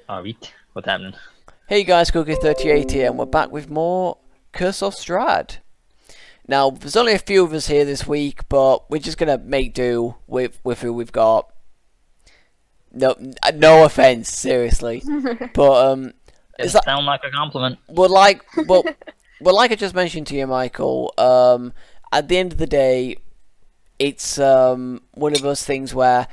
Alright, what's happening? Hey guys, Cookie38 here, and we're back with more Curse of Strahd. Now, there's only a few of us here this week, but we're just gonna make do with who we've got. No offense, seriously, but It sounds like a compliment. like I just mentioned to you, Michael. At the end of the day, it's one of those things where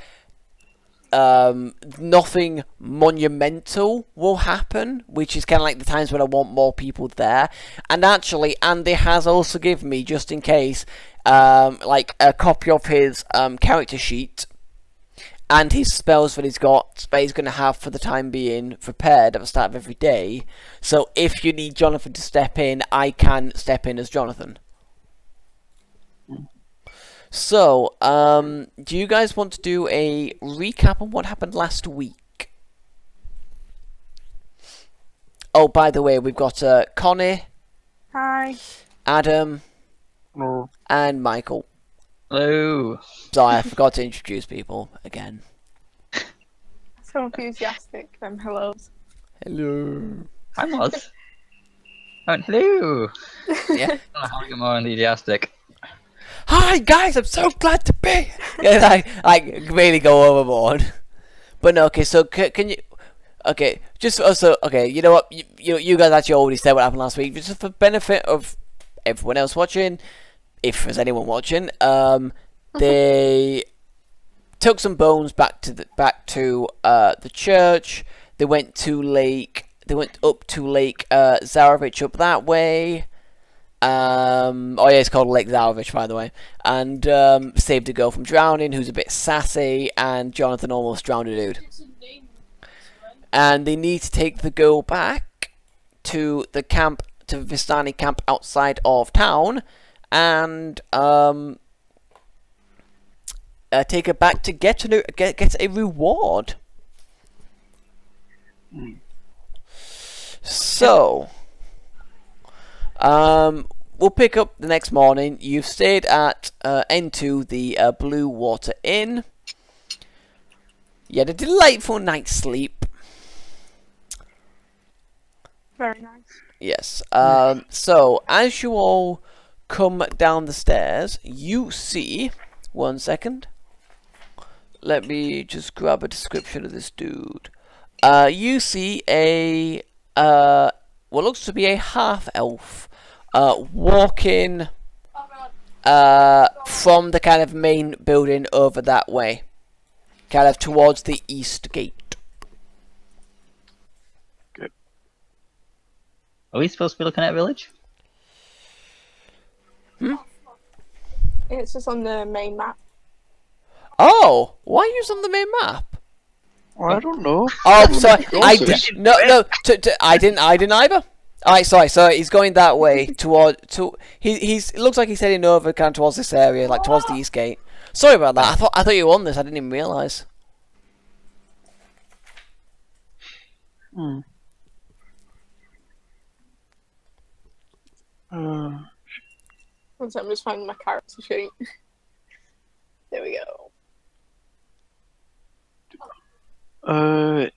nothing monumental will happen, which is kind of like the times when I want more people there. And actually, Andy has also given me, just in case, like a copy of his character sheet and his spells that he's got, that he's going to have for the time being prepared at the start of every day. So if you need Jonathan to step in, I can step in as Jonathan. So, do you guys want to do a recap on what happened last week? Oh, by the way, we've got Connie. Hi. Adam. Hello. And Michael. Hello. Sorry, I forgot to introduce people again. So enthusiastic. Hellos. Hello. I was. Oh, hello. Yeah. How are you more enthusiastic? Hi guys, I'm so glad to be here. Yeah, I really go overboard. But no, okay, so can you... Okay, just also... Okay, you know what? You guys actually already said what happened last week. Just for the benefit of everyone else watching, if there's anyone watching, they took some bones back to the church. They went to Lake... They went up to Lake Zarovich up that way. Oh yeah, it's called Lake Zarovich, by the way. And saved a girl from drowning, who's a bit sassy, and Jonathan almost drowned a dude. And they need to take the girl back to the camp, to the Vistani camp outside of town, and take her back to get a reward. So, we'll pick up the next morning. You've stayed at N2, the Blue Water Inn. You had a delightful night's sleep. Very nice. Yes. So, as you all come down the stairs, you see... One second. Let me just grab a description of this dude. You see a... what looks to be a half-elf. Walking from the kind of main building over that way. Kind of towards the east gate. Good. Are we supposed to be looking at a village? It's just on the main map. Oh! Why are you on the main map? I don't know. Oh, sorry. I didn't either. Alright, sorry. So he's going that way toward. He's. It looks like he's heading over kind of towards this area, like towards the east gate. Sorry about that. I thought you were on this. I didn't even realise. One second, I'm just finding my character sheet. There we go. I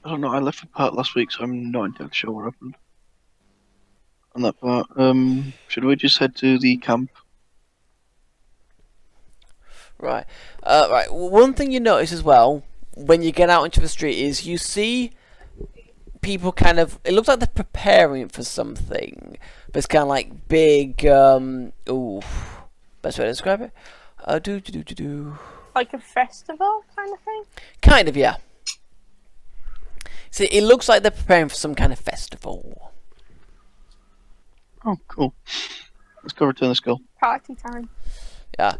don't know. I left the part last week, so I'm not entirely sure what happened on that part. Should we just head to the camp? Right. Right. One thing you notice as well when you get out into the street is you see people kind of. It looks like they're preparing for something, but it's kind of like big. Ooh, best way to describe it. Like a festival kind of thing? Kind of, yeah. See, it looks like they're preparing for some kind of festival. Oh, cool. Let's go return the skull. Party time. Yeah.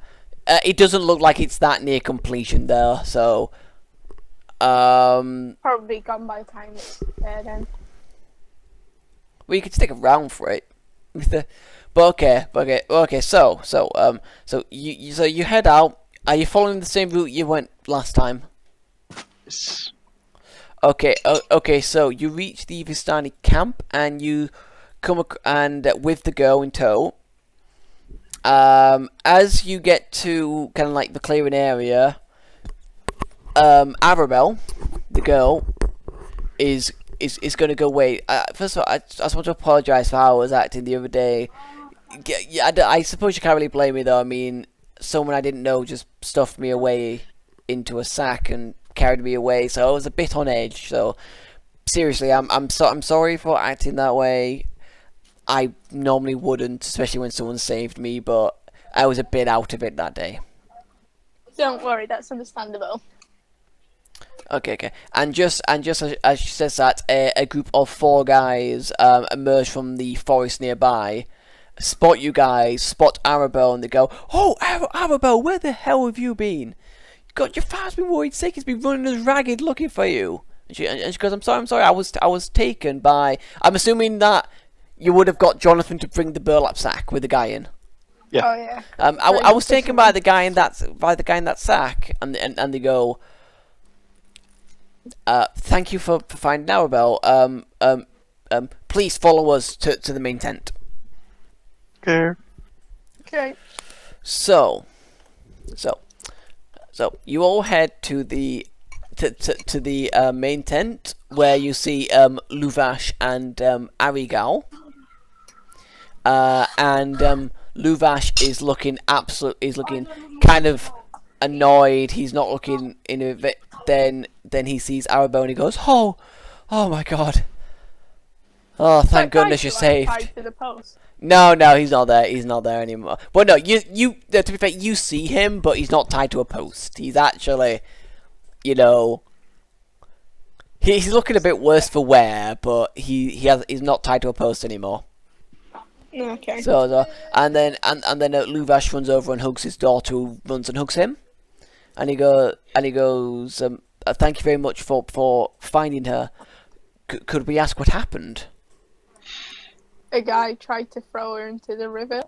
It doesn't look like it's that near completion though, so... Probably gone by the time it's there then. Well, you could stick around for it. But okay, so you head out. Are you following the same route you went last time? Yes. Okay, so you reach the Vistani camp and you come with the girl in tow. As you get to kind of like the clearing area, Arabelle, the girl is going to go, wait, first of all, I just want to apologise for how I was acting the other day. Yeah, I suppose you can't really blame me, though. I mean, someone I didn't know just stuffed me away into a sack and carried me away, so I was a bit on edge. So seriously, I'm sorry for acting that way. I normally wouldn't, especially when someone saved me, but I was a bit out of it that day. Don't worry, that's understandable. Okay. And just as she says that, a group of 4 guys emerge from the forest nearby, spot you guys, spot Arabelle, and they go, "Oh, Arabelle, where the hell have you been? God, your father's been worried sick. He's been running us ragged looking for you." And she goes, "I'm sorry. I was taken by." I'm assuming that you would have got Jonathan to bring the burlap sack with the guy in. Yeah. Oh yeah. I was taken by the guy in that sack, and they go, "Thank you for finding Arabelle. Please follow us to the main tent." Okay. Okay. So you all head to the main tent, where you see Luvash and Arigal. And Luvash is looking kind of annoyed. He's not looking in a bit. Then he sees Arabelle and he goes, "Oh my God! Oh, thank goodness you're saved." Tied to the post. No, he's not there. He's not there anymore. Well, no, you. To be fair, you see him, but he's not tied to a post. He's actually, he's looking a bit worse for wear, but he's not tied to a post anymore. Okay. So and then Luvash runs over and hugs his daughter, who runs and hugs him, and he goes, "Thank you very much for finding her. Could we ask what happened?" A guy tried to throw her into the river.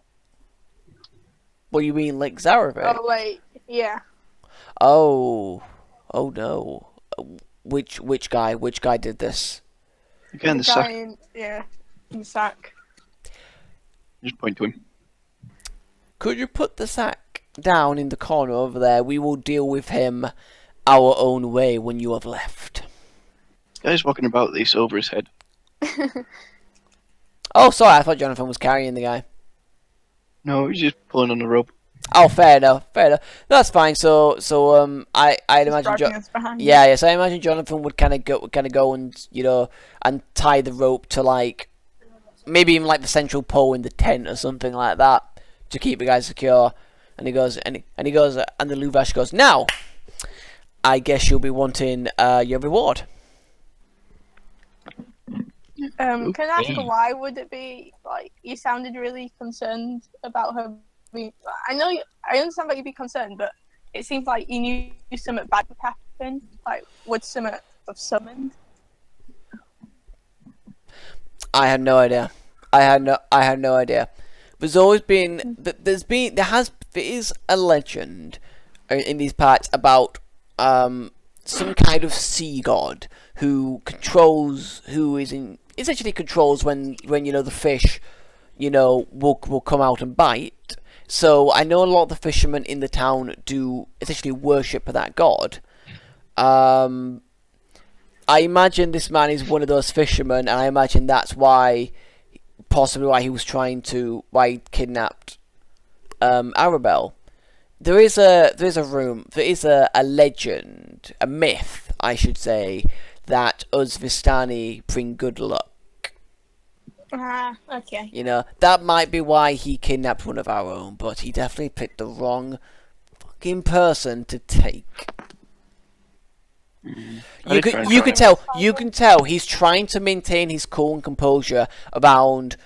What do you mean, like Zaravé? Oh wait, yeah. Oh no. Which guy did this? Again, the guy sack. in the sack. Just point to him. Could you put the sack down in the corner over there? We will deal with him our own way when you have left. This guy's walking about with this over his head. Oh, sorry, I thought Jonathan was carrying the guy. No, he's just pulling on the rope. Oh, fair enough. That's fine. So, I'd imagine. Dragging us behind. Yeah. So I imagine Jonathan would kind of go and and tie the rope to maybe even the central pole in the tent or something like that to keep the guy secure. And he goes, and the Luvash goes, "Now, I guess you'll be wanting your reward." Can I ask why would it be you sounded really concerned about her? I understand that you'd be concerned, but it seems like you knew something bad would happen. Would something have summoned? I had no idea. I had no idea. There's always been there is a legend in these parts about some kind of sea god who essentially controls when the fish will come out and bite. So I know a lot of the fishermen in the town do essentially worship that god. I imagine this man is one of those fishermen, and I imagine that's possibly why he kidnapped Arabelle. There is a legend, a myth, I should say, that us Vistani bring good luck. Okay. That might be why he kidnapped one of our own, but he definitely picked the wrong fucking person to take. You can tell he's trying to maintain his cool and composure around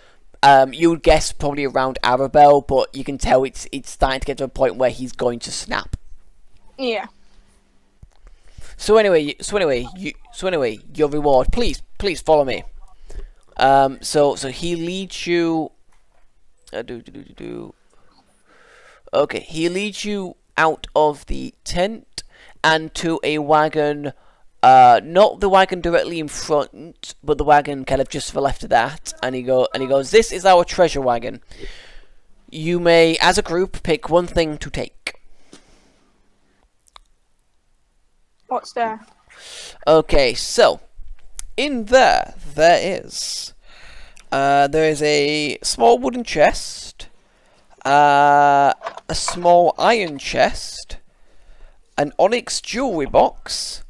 you would guess probably around Arabelle, but you can tell it's starting to get to a point where he's going to snap. Yeah. So anyway, your reward. Please follow me. So he leads you. Okay, he leads you out of the tent and to a wagon. Not the wagon directly in front, but the wagon kind of just to the left of that. And he goes, "This is our treasure wagon. You may, as a group, pick one thing to take." What's there? Okay, so in there is a small wooden chest, a small iron chest, an onyx jewelry box,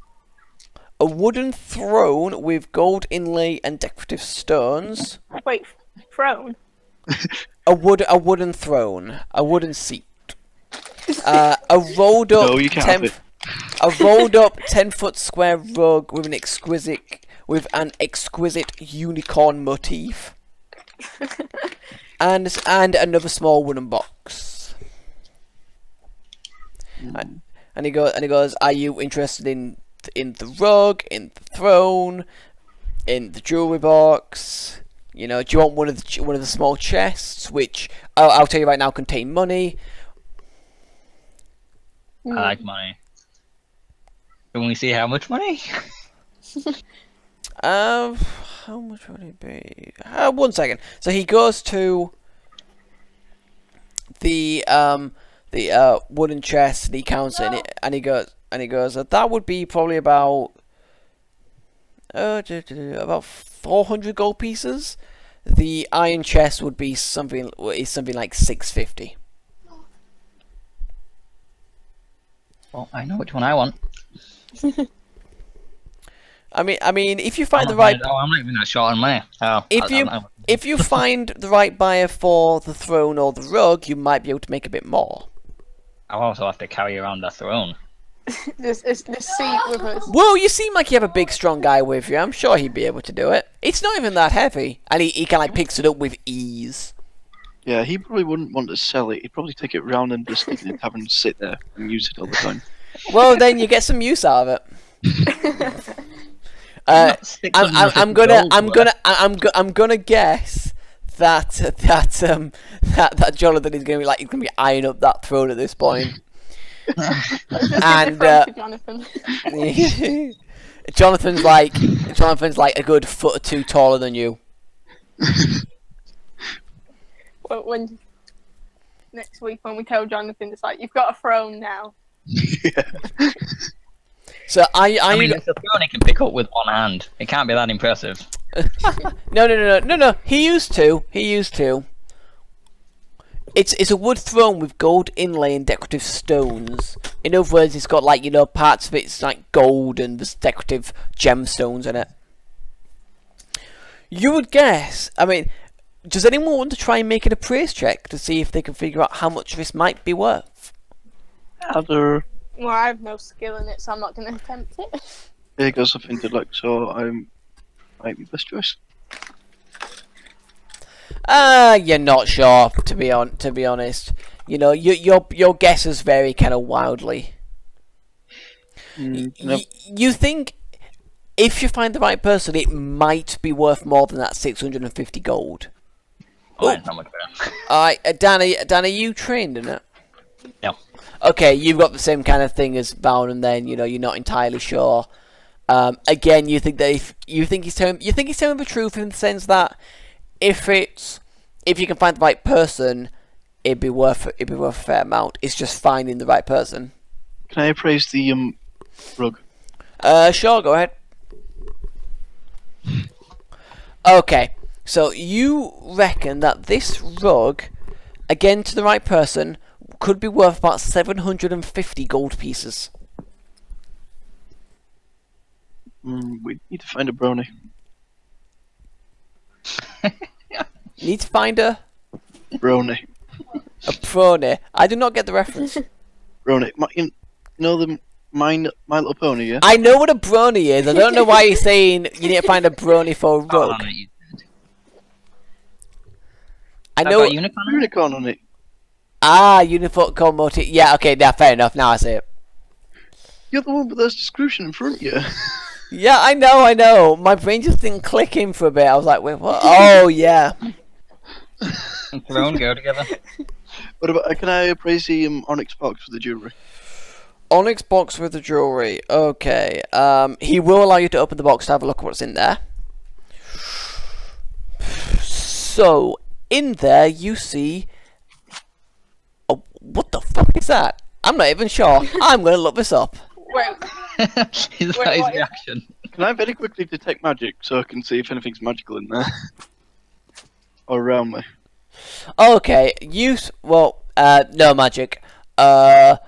a wooden throne with gold inlay and decorative stones. Wait, throne? A wooden throne, a wooden seat. A rolled up No, you can't have it. a rolled up 10-foot square rug with an exquisite unicorn motif. and another small wooden box. And he goes, are you interested in the rug, in the throne, in the jewelry box? You know, do you want one of the small chests, which I'll tell you right now contain money? I like money. Can we see how much money? How much would it be? 1 second. So he goes to the wooden chest and he counts it, and he goes, that would be probably about 400 gold pieces. The iron chest would be something like 650. Well, I know which one I want. I mean, if you find the right, I'm not even that short on money. Oh, if you find the right buyer for the throne or the rug, you might be able to make a bit more. I'll also have to carry around the throne. This seat with us. Well, you seem like you have a big, strong guy with you. I'm sure he'd be able to do it. It's not even that heavy, and he kind of like picks it up with ease. Yeah, he probably wouldn't want to sell it. He'd probably take it round and just leave it, have him sit there and use it all the time. Well, then you get some use out of it. I'm gonna guess that Jonathan is gonna be eyeing up that throne at this point. And Jonathan. Jonathan's like a good foot or two taller than you. Well, when next week when we tell Jonathan, it's like you've got a throne now. Yeah. So I mean, it's a throne he can pick up with one hand. It can't be that impressive. No. He used to. It's a wood throne with gold inlay and decorative stones. In other words, it's got parts of it's like gold and there's decorative gemstones in it. You would guess. I mean, does anyone want to try and make an appraise check to see if they can figure out how much this might be worth? Other. Well, I have no skill in it, so I'm not going to attempt it. There goes off intellect, so I'm might be best choice. You're not sure, to be honest. You know, your guesses vary kind of wildly. Nope. You think if you find the right person, it might be worth more than that 650 gold. Oh, it's not much better. Alright, Danny, are you trained in it? No. Okay, you've got the same kind of thing as Bound, and then you're not entirely sure. Again, you think that you think he's telling the truth in the sense that if you can find the right person, it'd be worth a fair amount. It's just finding the right person. Can I appraise the rug? Sure, go ahead. Okay, so you reckon that this rug, again to the right person, could be worth about 750 gold pieces. We need to find a brony. Need to find a Brony. prony. I do not get the reference. Brony. You know My Little Pony, yeah? I know what a brony is. I don't know why you're saying you need to find a brony for a rug. I know. Unicorn on it. Unicorn motif. Yeah, okay, yeah, fair enough. Now I see it. You're the one with those description in front of you. Yeah, I know. My brain just didn't click in for a bit. I was like, wait, what? Oh, yeah. Throne go together. What about? Can I appraise the Onyx Box with the jewelry? Onyx Box with the jewelry. Okay. He will allow you to open the box to have a look at what's in there. So, in there you see... Oh, what the fuck is that? I'm not even sure. I'm going to look this up. Wait, Is Wait, that his what is- reaction? Can I very quickly detect magic so I can see if anything's magical in there? Or around me? Okay, no magic. Find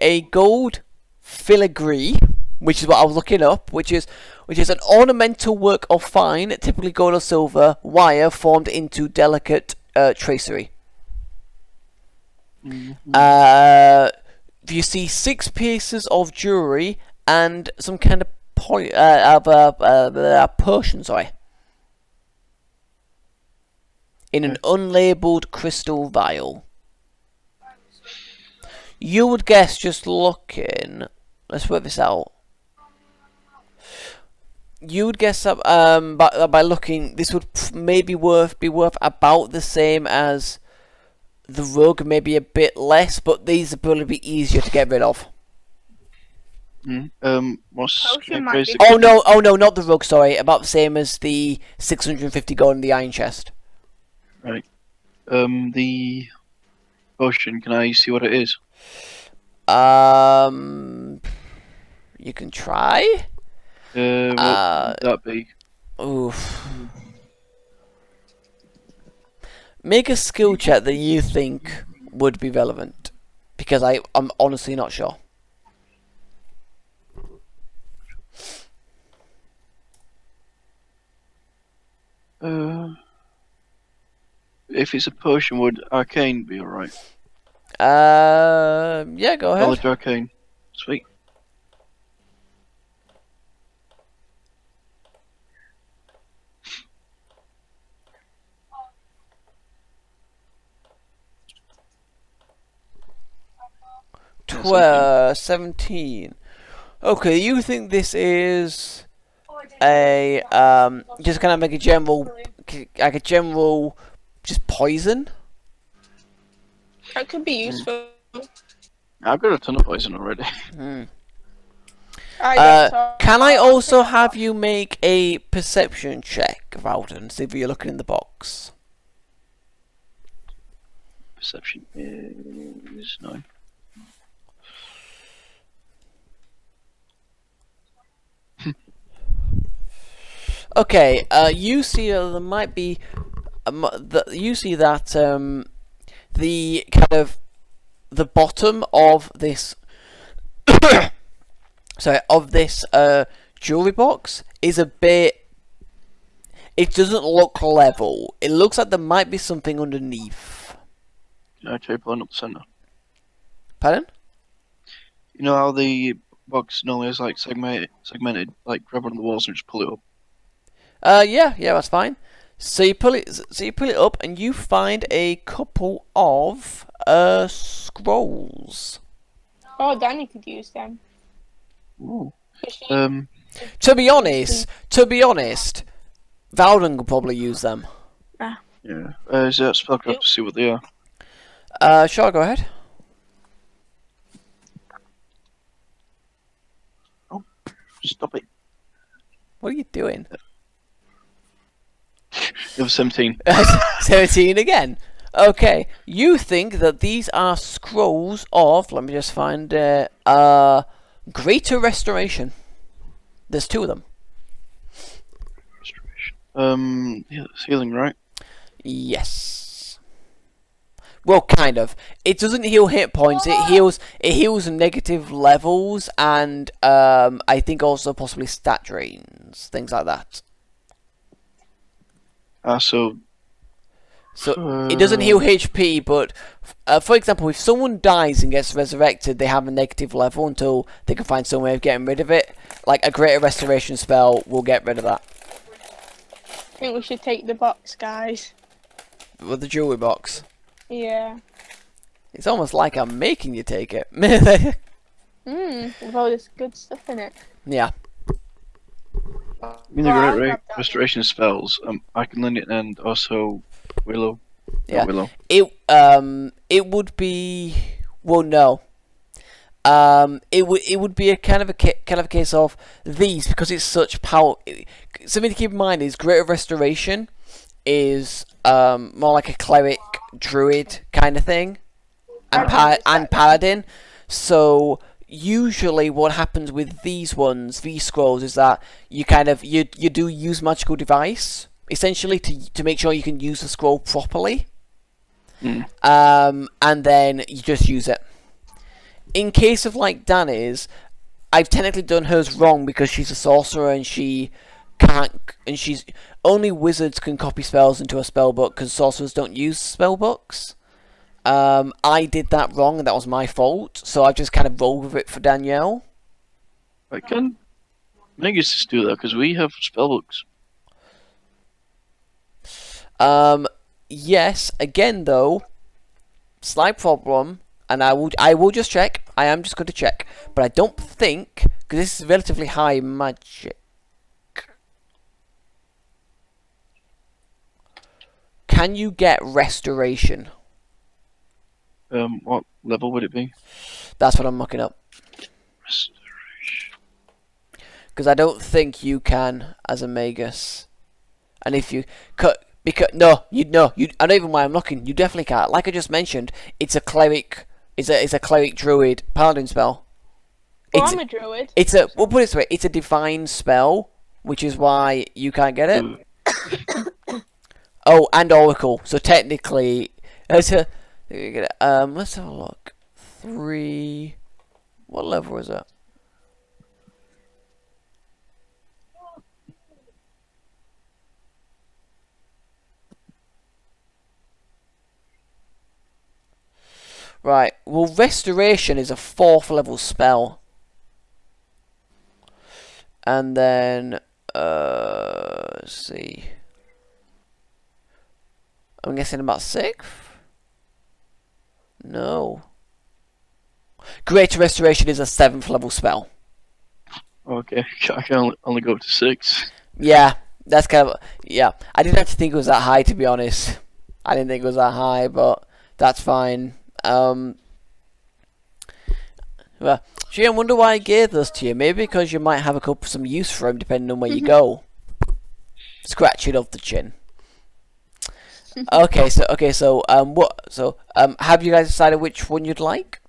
a gold filigree, which is what I was looking up, which is an ornamental work of fine, typically gold or silver, wire formed into delicate tracery. You see 6 pieces of jewelry and some kind of potion, in an unlabeled crystal vial. You would guess, just looking. Let's work this out. You would guess that by looking, this would maybe be worth about the same as the rug, maybe a bit less, but these would probably be easier to get rid of. What's Potion might crazy? be- Oh no, not the rug. Sorry, about the same as the 650 gold in the iron chest. Right. The potion. Can I see what it is? You can try. What would that be? Oof. Make a skill check that you think would be relevant, because I'm honestly not sure. If it's a potion, would arcane be alright? Yeah, go ahead. Knowledge arcane. Sweet. Yeah, 17. Okay, you think this is a just kind of like a general just poison? That could be useful. I've got a ton of poison already. Can I also have you make a perception check, Vauden, see if you're looking in the box? Perception is 9. Okay, you see there might be, you see that the kind of the bottom of this, jewelry box is a bit. It doesn't look level. It looks like there might be something underneath. Can I try pulling up the center? Pardon? You know how the box normally is like segmented, like grab one of the walls and just pull it up. Yeah, that's fine. So you pull it up, and you find a couple of scrolls. Oh, Danny could use them. Ooh. To be honest, Vauden could probably use them. Yeah. Is that spellcraft to see what they are? Sure, go ahead. Oh, stop it. What are you doing? It was 17. 17 again. Okay, you think that these are scrolls of, let me just find Greater Restoration. There's 2 of them. Restoration. Yeah, it's healing, right? Yes. Well, kind of. It doesn't heal hit points. It heals negative levels, and I think also possibly stat drains, things like that. So it doesn't heal HP, but for example, if someone dies and gets resurrected, they have a negative level until they can find some way of getting rid of it. Like a Greater Restoration spell will get rid of that. I think we should take the box, guys. With the jewelry box. Yeah. It's almost like I'm making you take it. With all this good stuff in it. Yeah. I mean, the Well, great I'll grab that. restoration spells. I can lend it and also Willow. Yeah. Willow. It would be, well, no. It would be a kind of a case of these, because it's such power. Something to keep in mind is Greater Restoration is more like a cleric druid kind of thing, and paladin. So usually what happens with these ones, these scrolls, is that you kind of you do use magical device essentially to make sure you can use the scroll properly. And then you just use it. In case of like Danny's, I've technically done hers wrong because she's a sorcerer and she can't, and she's only wizards can copy spells into a spell book because sorcerers don't use spell books. I did that wrong and that was my fault, so I've just kind of rolled with it for Danielle. I can make us just do that because we have spellbooks. Yes. Again, though, slight problem, and I will just check. I am just going to check, but I don't think because this is relatively high magic. Can you get restoration? What level would it be? That's what I'm looking up. Restoration. Because I don't think you can as a magus, and if you cut. Because no, I don't even why I'm looking. You definitely can't. Like I just mentioned, it's a cleric. It's a cleric druid paladin spell. Well, I'm a druid. We'll put it this way. It's a divine spell, which is why you can't get it. Oh, and oracle. So technically, let's have a look. 3. What level is it? Right, well, Restoration is a 4th level spell. And then, let's see. I'm guessing about 6th? No. Greater Restoration is a 7th level spell. Okay, I can only go up to 6. Yeah, that's kind of, yeah. I didn't have to think it was that high, to be honest. I didn't think it was that high, but that's fine. Well, gee, I wonder why I gave those to you. Maybe because you might have some use for them depending on where you go. Scratch it off the chin. Okay, so have you guys decided which one you'd like?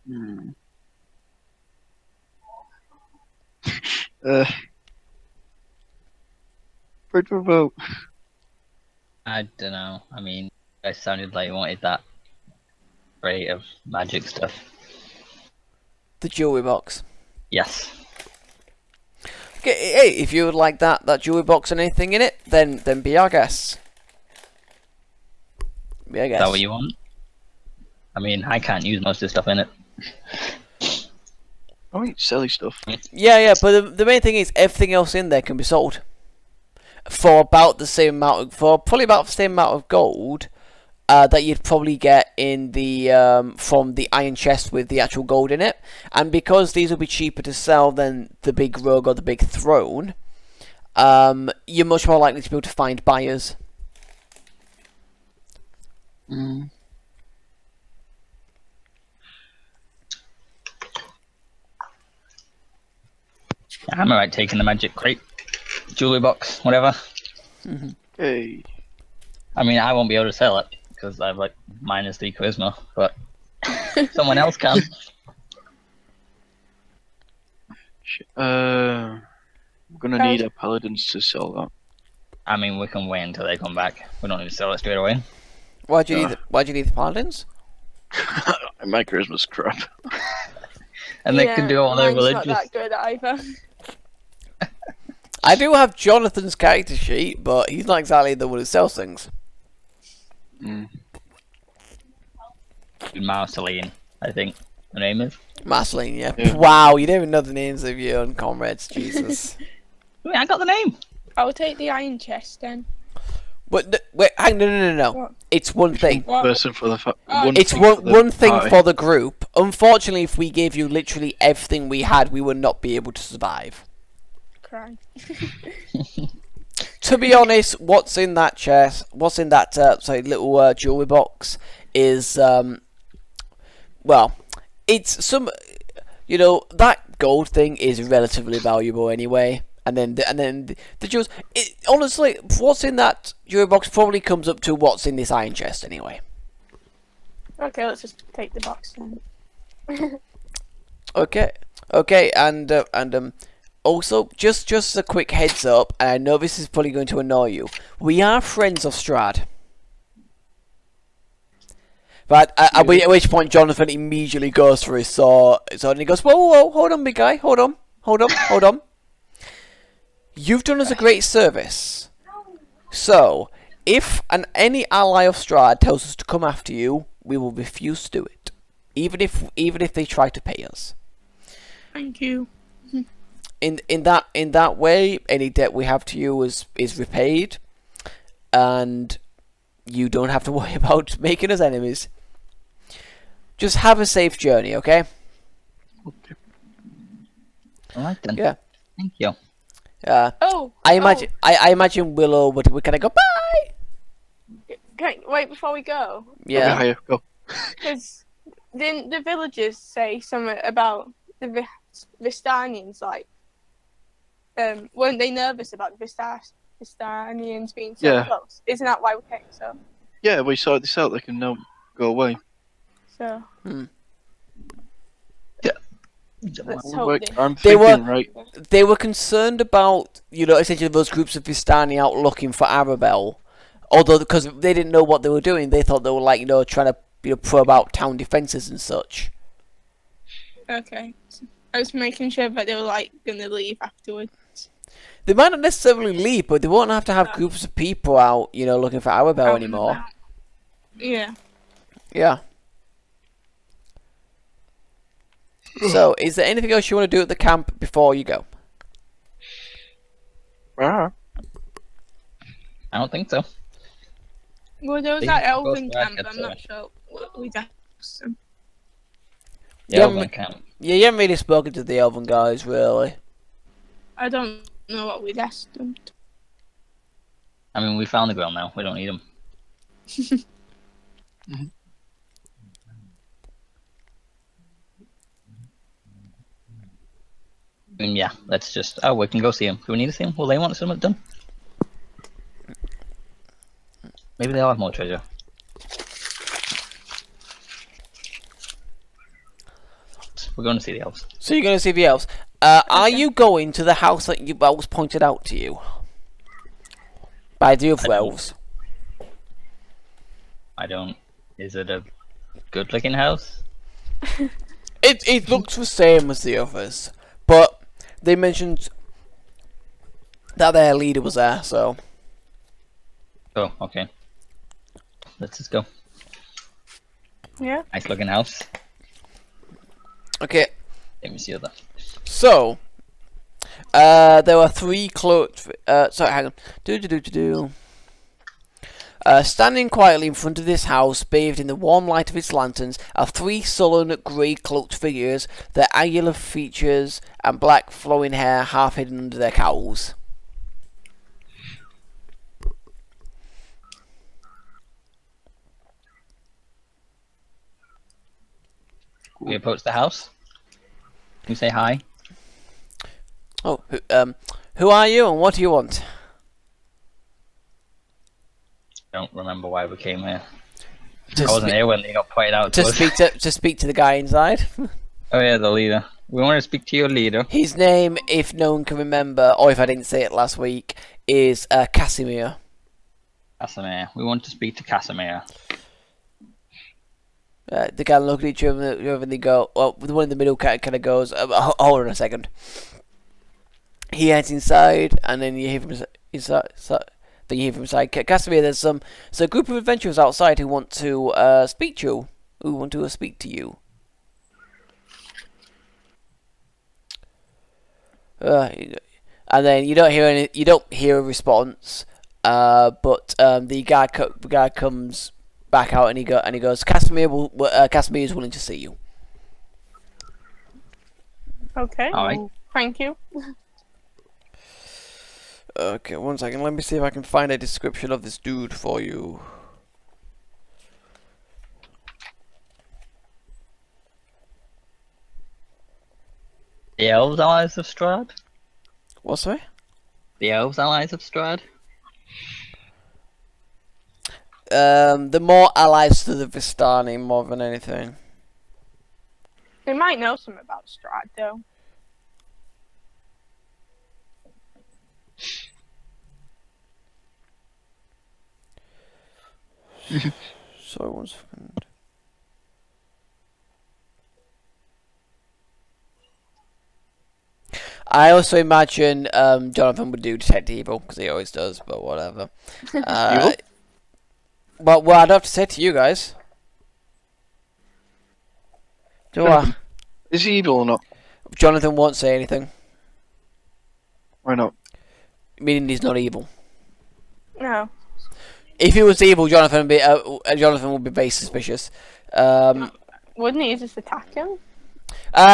Where'd we vote? I don't know. I mean, you guys sounded like you wanted that rate of magic stuff. The jewelry box. Yes. Okay, hey, if you would like that jewelry box and anything in it, then be our guest. Be our Is guest. that what you want? I mean, I can't use most of the stuff in it. I want silly stuff. Yeah, but the main thing is everything else in there can be sold for about the same amount probably about the same amount of gold that you'd probably get in the from the iron chest with the actual gold in it. And because these will be cheaper to sell than the big rug or the big throne, you're much more likely to be able to find buyers. I'm alright taking the magic crate, jewelry box, whatever. Okay. I mean, I won't be able to sell it because I have like -3 charisma, but someone else can. We're gonna need our paladins to sell that. I mean, we can wait until they come back. We don't need to sell it straight away. Why do you need the paladins? My charisma's crap. And they can do all their mine's religious. not that good either. I do have Jonathan's character sheet, but he's not exactly the one who sells things. Marceline, I think the name is. Marceline, yeah. Yeah. Wow, you don't even know the names of your own comrades, Jesus. Wait, I got the name. I'll take the iron chest then. But wait, hang no. What? It's one thing. What? Person for the It's thing one for the one thing party. for the group. Unfortunately, if we gave you literally everything we had, we would not be able to survive. Cry. To be honest, what's in that chest? What's in that little jewelry box is well, it's some, that gold thing is relatively valuable anyway. And then the jewels. Honestly, what's in that jewelry box probably comes up to what's in this iron chest anyway. Okay, let's just take the box then. Okay, and also just a quick heads up. And I know this is probably going to annoy you. We are friends of Strahd. But at which point Jonathan immediately goes for his sword, and he goes, whoa, hold on, big guy, hold on. You've done us a great service. So, if any ally of Strahd tells us to come after you, we will refuse to do it, even if they try to pay us. Thank you. In that way, any debt we have to you is repaid, and you don't have to worry about making us enemies. Just have a safe journey, okay? Okay. Alright then. Yeah. Thank you. I imagine Willow would kind of go bye. Wait, before we go, Yeah. Okay, go. because didn't the villagers say something about the Vistanians? Like, weren't they nervous about the Vistanians being so Yeah. close? Isn't that why we came? So, Yeah, we sorted this out. They can now go away. so Yeah. let's Well, hope they. I'm They thinking, were- right? They were concerned about, essentially those groups of Vistani out looking for Arabelle. Although, because they didn't know what they were doing, they thought they were trying to probe out town defenses and such. Okay, I was making sure that they were gonna leave afterwards. They might not necessarily leave, but they won't have to have groups of people out, looking for Arabelle Out and anymore. about. Yeah. Yeah. So, is there anything else you want to do at the camp before you go? Ah. I don't think so. Well, there was They that both Elven were camp. good, I'm so- not sure what we asked them. Yeah, Yeah, Elven camp. Yeah, you haven't really spoken to the Elven guys, really. I don't know what we'd asked them. I mean, we found the girl now. We don't need them. Yeah, let's just. Oh, we can go see him. Do we need to see him? Will they want something done? Maybe they'll have more treasure. We're going to see the elves. So you're going to see the elves. Are you going to the house that was pointed out to you? By the other elves? I don't. Is it a good-looking house? It looks the same as the others. But they mentioned that their leader was there, so... Oh, okay. Let's just go. Yeah. Nice-looking house. Okay, Let me see that. so... there were 3 cloaked... sorry, hang on. Standing quietly in front of this house, bathed in the warm light of its lanterns, are 3 sullen, grey cloaked figures, their angular features and black flowing hair half hidden under their cowls. We approach the house. We say hi. Oh, who are you and what do you want? Don't remember why we came here. To I wasn't spe- here when they got pointed out to to us. speak to the guy inside. Oh yeah, the leader. We want to speak to your leader. His name, if no one can remember, or if I didn't say it last week, is Casimir. Casimir. We want to speak to Casimir. The guy look at each other and they go, well, the one in the middle kind of goes, hold on a second. He heads inside, and then you hear from inside. Then you hear from inside. Casimir, there's a group of adventurers outside who want to speak to you. Who want to speak to you. And then you don't hear a response. But the guy comes back out and he goes, Casimir is willing to see you. Okay. Alright. Thank you. Okay, one second. Let me see if I can find a description of this dude for you. The elves allies of Strahd? What's that? The elves allies of Strahd? The more allies to the Vistani more than anything. They might know something about Strahd, though. Sorry, 1 second. I also imagine Jonathan would do detect evil because he always does, but whatever. Evil? Well, I'd have to say to you guys. Do I? Is he evil or not? Jonathan won't say anything, Why not? meaning he's not evil. No. If he was evil, Jonathan would be very suspicious. Wouldn't he just attack him?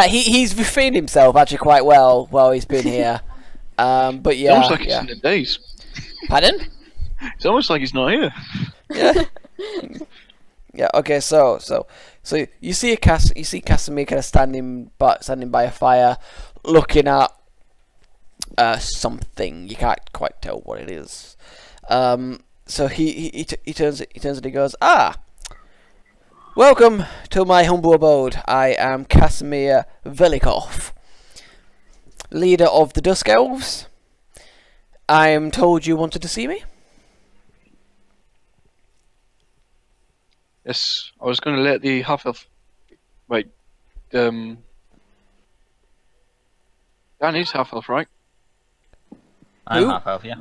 He's restrained himself actually quite well while he's been here. But It's yeah, almost like he's yeah. in the days. Pardon? It's almost like he's not here. Yeah. Yeah. Okay. So you see Casimir kind of standing by a fire, looking at something. You can't quite tell what it is. So he turns and he goes, welcome to my humble abode. I am Casimir Velikov, leader of the Dusk Elves. I am told you wanted to see me. Yes, I was going to let the half-elf... Wait, Dan is half-elf, right? I'm Who? half elf, yeah.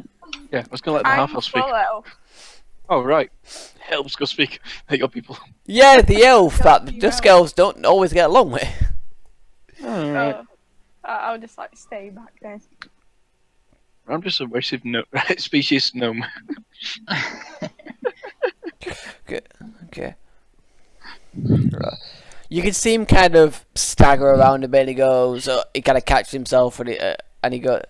Yeah, I was going to let the I'm half-elf speak. full elf. Oh, right. Elves go speak. They got people. Yeah, the elf that the You Dusk know. Elves don't always get along with. Alright. I'll just like stay back then. I'm just a race species gnome. Okay. Right. You can see him kind of stagger around a bit. He goes, he kind of catches himself, and he goes,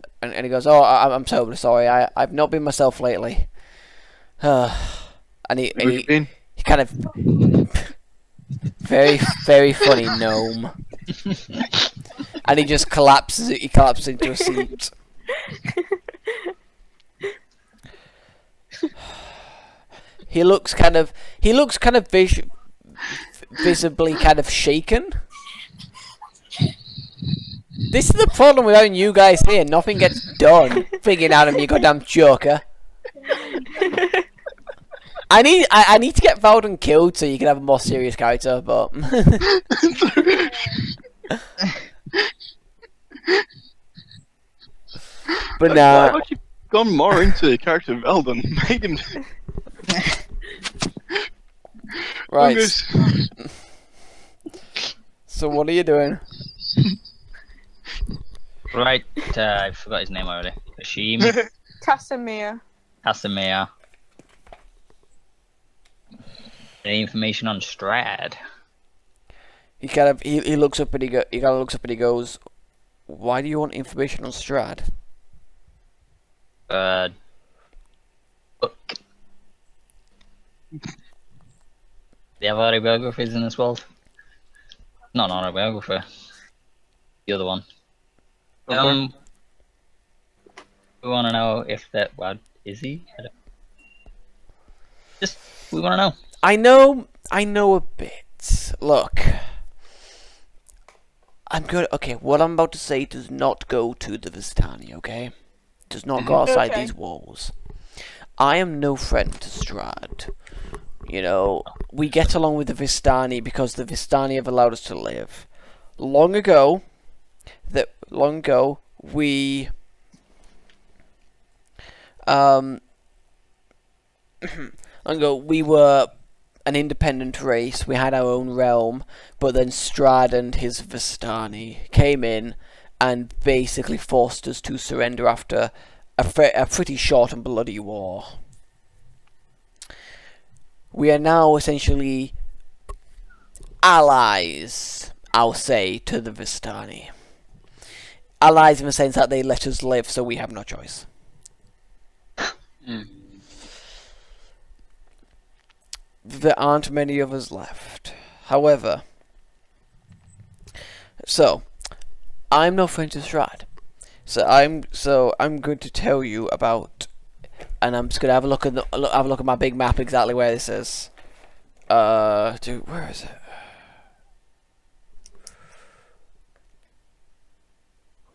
"Oh, I'm terribly sorry. I've not been myself lately." And Where you been? he kind of very very funny gnome, and he just collapses. He collapses into a seat. He looks kind of visibly kind of shaken. This is the problem with having you guys here. Nothing gets done. Friggin' Adam, you goddamn joker. I need to get Valden killed so you can have a more serious character, but but nah. I've actually gone more into the character of Eldon. Made him... Right. Focus. So what are you doing? Right, I forgot his name already. Hashim, Casimir. Casimir. Any information on Strahd? He looks up and he goes, "Why do you want information on Strahd?" Book. They have autobiographies in this world. Not an autobiography. The other one. Okay. We want to know if that. What is he? We want to know. I know a bit. Look, I'm good. Okay, what I'm about to say does not go to the Vistani. Okay, does not go outside Okay. these walls. I am no friend to Strahd. You know, we get along with the Vistani because the Vistani have allowed us to live. Long ago, we we were an independent race. We had our own realm, but then Strahd and his Vistani came in and basically forced us to surrender after a pretty short and bloody war. We are now essentially allies, I'll say, to the Vistani. Allies in the sense that they let us live, so we have no choice. There aren't many of us left. However, so I'm no friend to Strahd. So I'm going to tell you about, and I'm just gonna have a look at my big map exactly where this is. Where is it?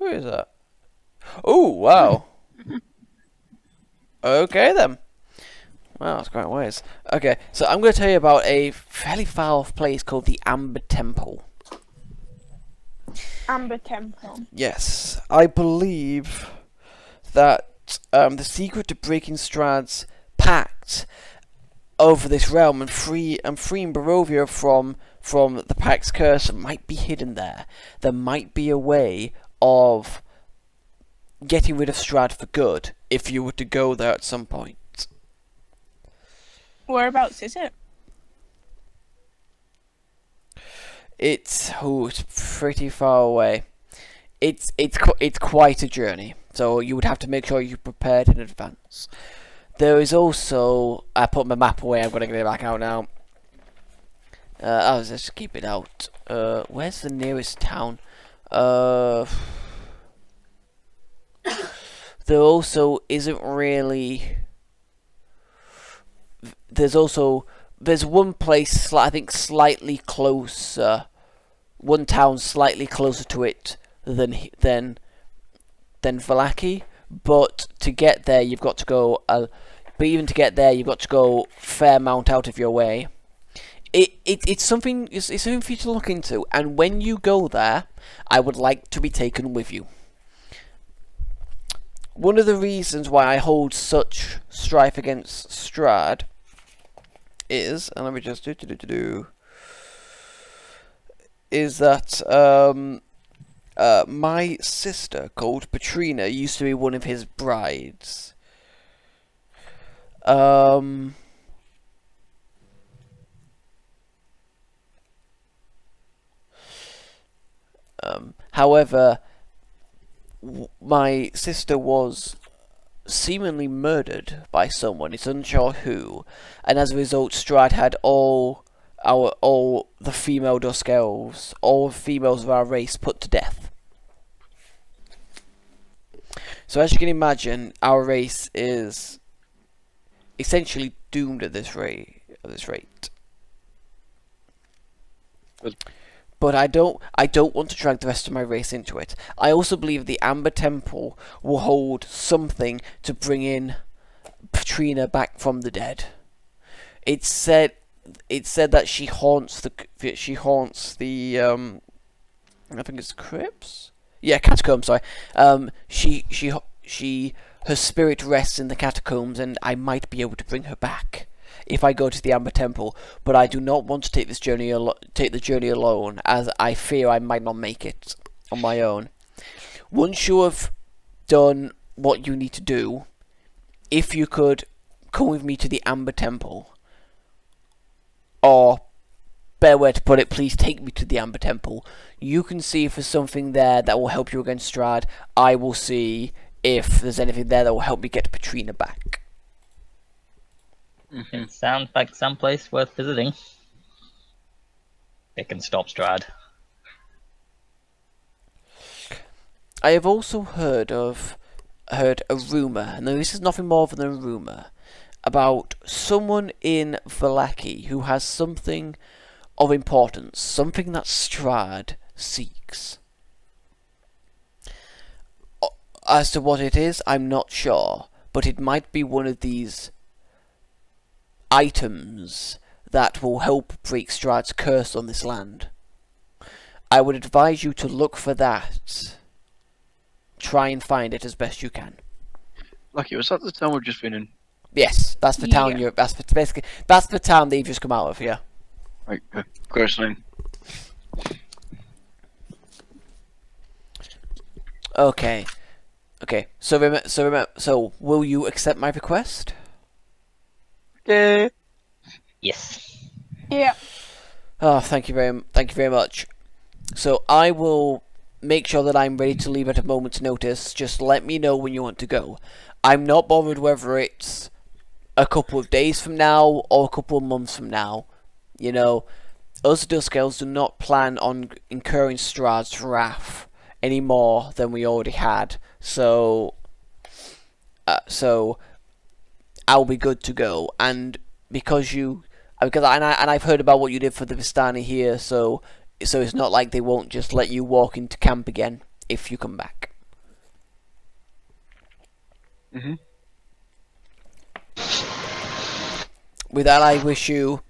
Who is that? Oh, wow. Okay, then. Wow, that's quite wise. Okay, so I'm going to tell you about a fairly far-off place called the Amber Temple. Amber Temple. Yes, I believe that the secret to breaking Strahd's pact over this realm and freeing Barovia from the Pact's curse might be hidden there. There might be a way of getting rid of Strahd for good if you were to go there at some point. Whereabouts is it? It's pretty far away. It's quite a journey, so you would have to make sure you're prepared in advance. There is also, I put my map away. I'm gonna get it back out now. I'll just keep it out. Where's the nearest town? There also isn't really. There's one place I think slightly closer, one town slightly closer to it than Vallaki, but to get there you've got to go. But even to get there you've got to go a fair amount out of your way. It's something for you to look into, and when you go there, I would like to be taken with you. One of the reasons why I hold such strife against Strahd is, and let me just is that my sister called Petrina used to be one of his brides. However, my sister was seemingly murdered by someone. It's unsure who, and as a result, Strahd had all the female Dusk Elves, all females of our race, put to death. So as you can imagine, our race is essentially doomed at this rate. But I don't want to drag the rest of my race into it. I also believe the Amber Temple will hold something to bring in Petrina back from the dead. It's said that she haunts the I think it's crypts? Yeah, catacombs, sorry. Her spirit rests in the catacombs, and I might be able to bring her back if I go to the Amber Temple, but I do not want to take the journey alone, as I fear I might not make it on my own. Once you have done what you need to do, if you could come with me to the Amber Temple, or better way to put it, please take me to the Amber Temple. You can see if there's something there that will help you against Strahd. I will see if there's anything there that will help me get Petrina back. It sounds like someplace worth visiting. It can stop Strahd. I have also heard a rumour, and this is nothing more than a rumour, about someone in Vallaki who has something of importance, something that Strahd seeks. As to what it is, I'm not sure, but it might be one of these items that will help break Strahd's curse on this land. I would advise you to look for that. Try and find it as best you can. Lucky, was that the town we've just been in? Yes, that's the town that's the town that you've just come out of, yeah. Right, Graceland. Okay. So will you accept my request? Yeah. Yes. Yeah. Oh, thank you very much. So I will make sure that I'm ready to leave at a moment's notice. Just let me know when you want to go. I'm not bothered whether it's a couple of days from now or a couple of months from now. You know, us Dusk Elves do not plan on incurring Strahd's wrath any more than we already had. So I'll be good to go. And because I've heard about what you did for the Vistani here, so it's not like they won't just let you walk into camp again if you come back. Mhm. With that, I wish you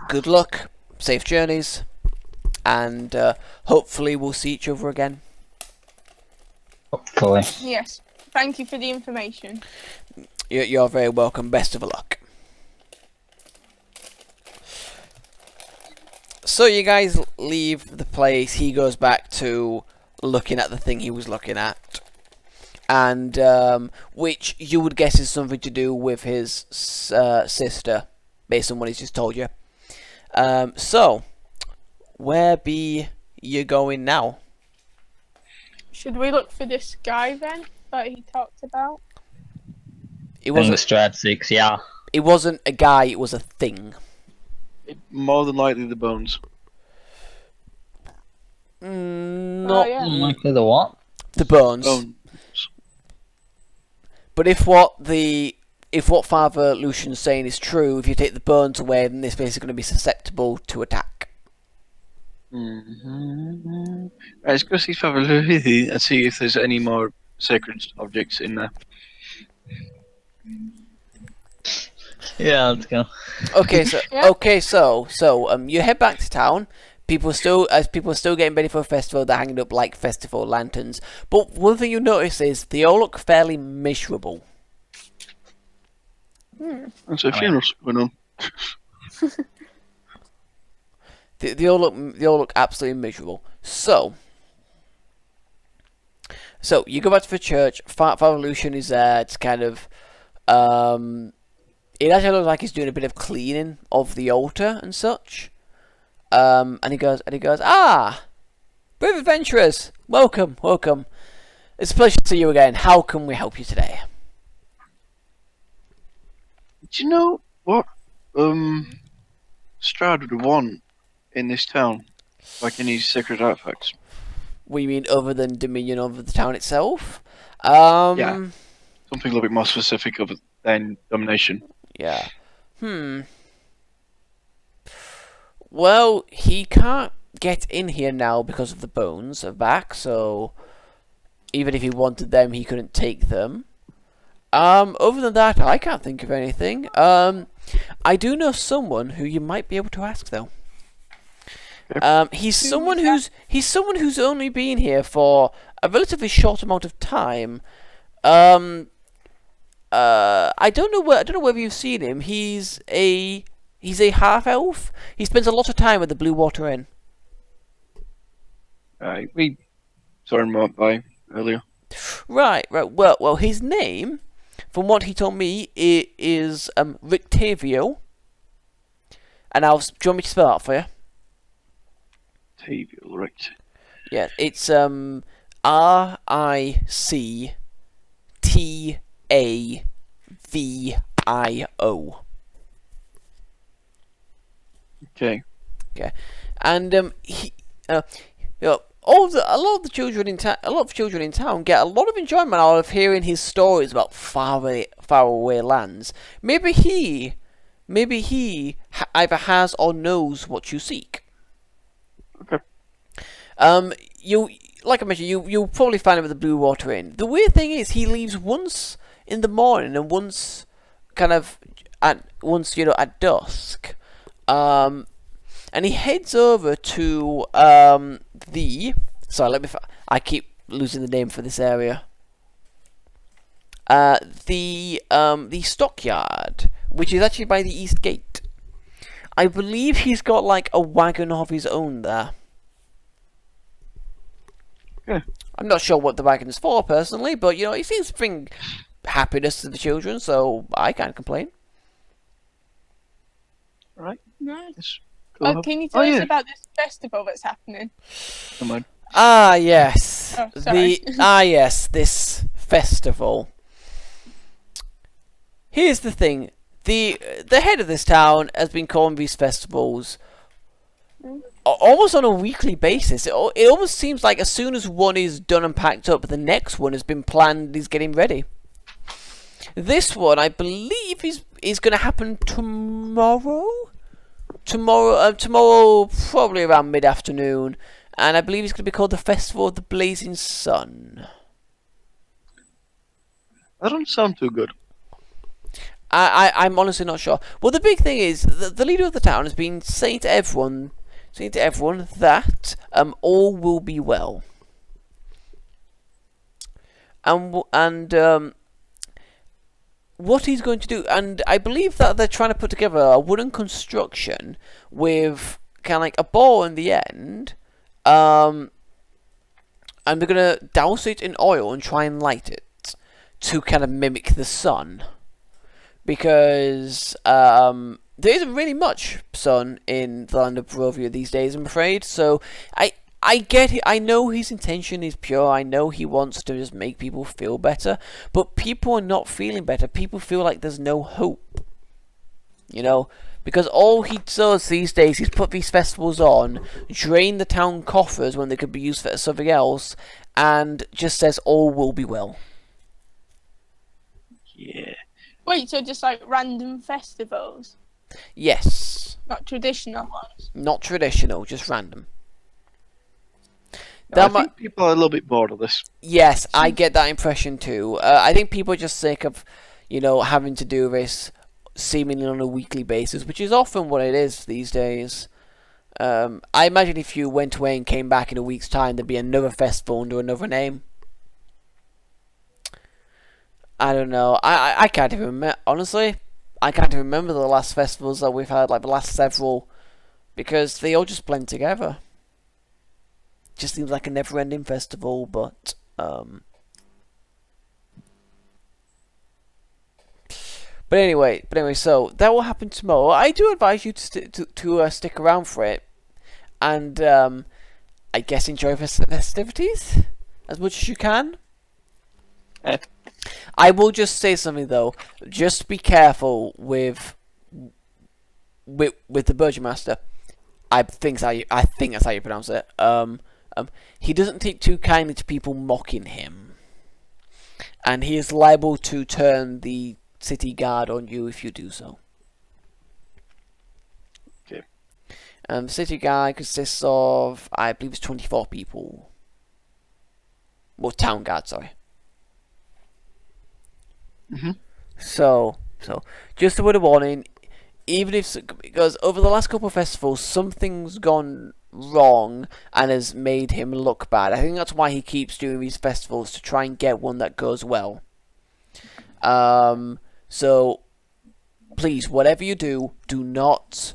good luck, safe journeys, and hopefully we'll see each other again. Hopefully. Yes. Thank you for the information. You're very welcome. Best of luck. So you guys leave the place. He goes back to looking at the thing he was looking at, and which you would guess is something to do with his sister, based on what he's just told you. So where be you going now? Should we look for this guy then that he talked about? It In the wasn't. Strahd 6, yeah. It wasn't a guy. It was a thing. More than likely the bones. Not Oh, yeah. Likely the what? the bones. Bones. But if what Father Lucian's saying is true, if you take the bones away, then this place is going to be susceptible to attack. Mm-hmm. Right, let's go see Father Louis and see if there's any more sacred objects in there. Yeah, let's go. Okay, so Yeah. you head back to town. People are still getting ready for a festival. They're hanging up like festival lanterns. But one thing you notice is they all look fairly miserable. And so Oh, yeah. funerals going on. They all look absolutely miserable. So you go back to the church. Father Lucian is there. It's kind of it actually looks like he's doing a bit of cleaning of the altar and such. And he goes, ah, brave adventurers, welcome. It's a pleasure to see you again. How can we help you today? Do you know what Strahd would want in this town? Like in these sacred artifacts? What you mean other than dominion over the town itself? Yeah. Something a little bit more specific than domination. Yeah. Well, he can't get in here now because of the bones are back, so even if he wanted them, he couldn't take them. Other than that, I can't think of anything. I do know someone who you might be able to ask though. He's someone who's only been here for a relatively short amount of time. I don't know whether you've seen him. He's a half elf. He spends a lot of time at the Blue Water Inn. We saw him right by earlier. Right. Well, his name, from what he told me, is Rictavio. And do you want me to spell that for you? Tavio, right. Yeah, it's Rictavio. Okay. And he, a lot of children in town get a lot of enjoyment out of hearing his stories about far away lands. Maybe he either has or knows what you seek. Okay. Like I mentioned, you'll probably find him at the Blue Water Inn. The weird thing is, he leaves once in the morning and once at dusk. And he heads over to I keep losing the name for this area. The stockyard, which is actually by the east gate. I believe he's got like a wagon of his own there. Yeah. I'm not sure what the wagon is for personally, but he seems to bring happiness to the children, so I can't complain. Alright. Nice. Cool. Can you tell us yeah. about this festival that's happening? Come on. Ah yes, Oh, sorry. this festival. Here's the thing: the head of this town has been calling these festivals almost on a weekly basis. It almost seems like as soon as one is done and packed up, the next one has been planned. He's getting ready. This one, I believe, is going to happen tomorrow. Tomorrow, probably around mid-afternoon, and I believe it's going to be called the Festival of the Blazing Sun. That don't sound too good. I'm honestly not sure. Well, the big thing is the leader of the town has been saying to everyone that all will be well. And what he's going to do, and I believe that they're trying to put together a wooden construction with kind of like a ball in the end, and they're gonna douse it in oil and try and light it to kind of mimic the sun, because there isn't really much sun in the land of Barovia these days, I'm afraid. So I get it. I know his intention is pure. I know he wants to just make people feel better. But people are not feeling better. People feel like there's no hope. You know? Because all he does these days is put these festivals on, drain the town coffers when they could be used for something else, and just says all will be well. Yeah. Wait, so just like random festivals? Yes. Not traditional ones? Not traditional, just random. I think people are a little bit bored of this. Yes, I get that impression too. I think people are just sick of, having to do this seemingly on a weekly basis, which is often what it is these days. I imagine if you went away and came back in a week's time, there'd be another festival under another name. I don't know. I can't even remember. Honestly, I can't even remember the last festivals that we've had, like the last several, because they all just blend together. Just seems like a never-ending festival, but anyway, so that will happen tomorrow. I do advise you to stick around for it, and I guess enjoy the festivities as much as you can. I will just say something though. Just be careful with the Burgomaster. I think that's how you pronounce it. He doesn't take too kindly to people mocking him, and he is liable to turn the city guard on you if you do so. Okay. The city guard consists of, I believe it's 24 people. Well, town guard, sorry. So just a word of warning, because over the last couple of festivals, something's gone wrong and has made him look bad. I think that's why he keeps doing these festivals, to try and get one that goes well. So please, whatever you do, do not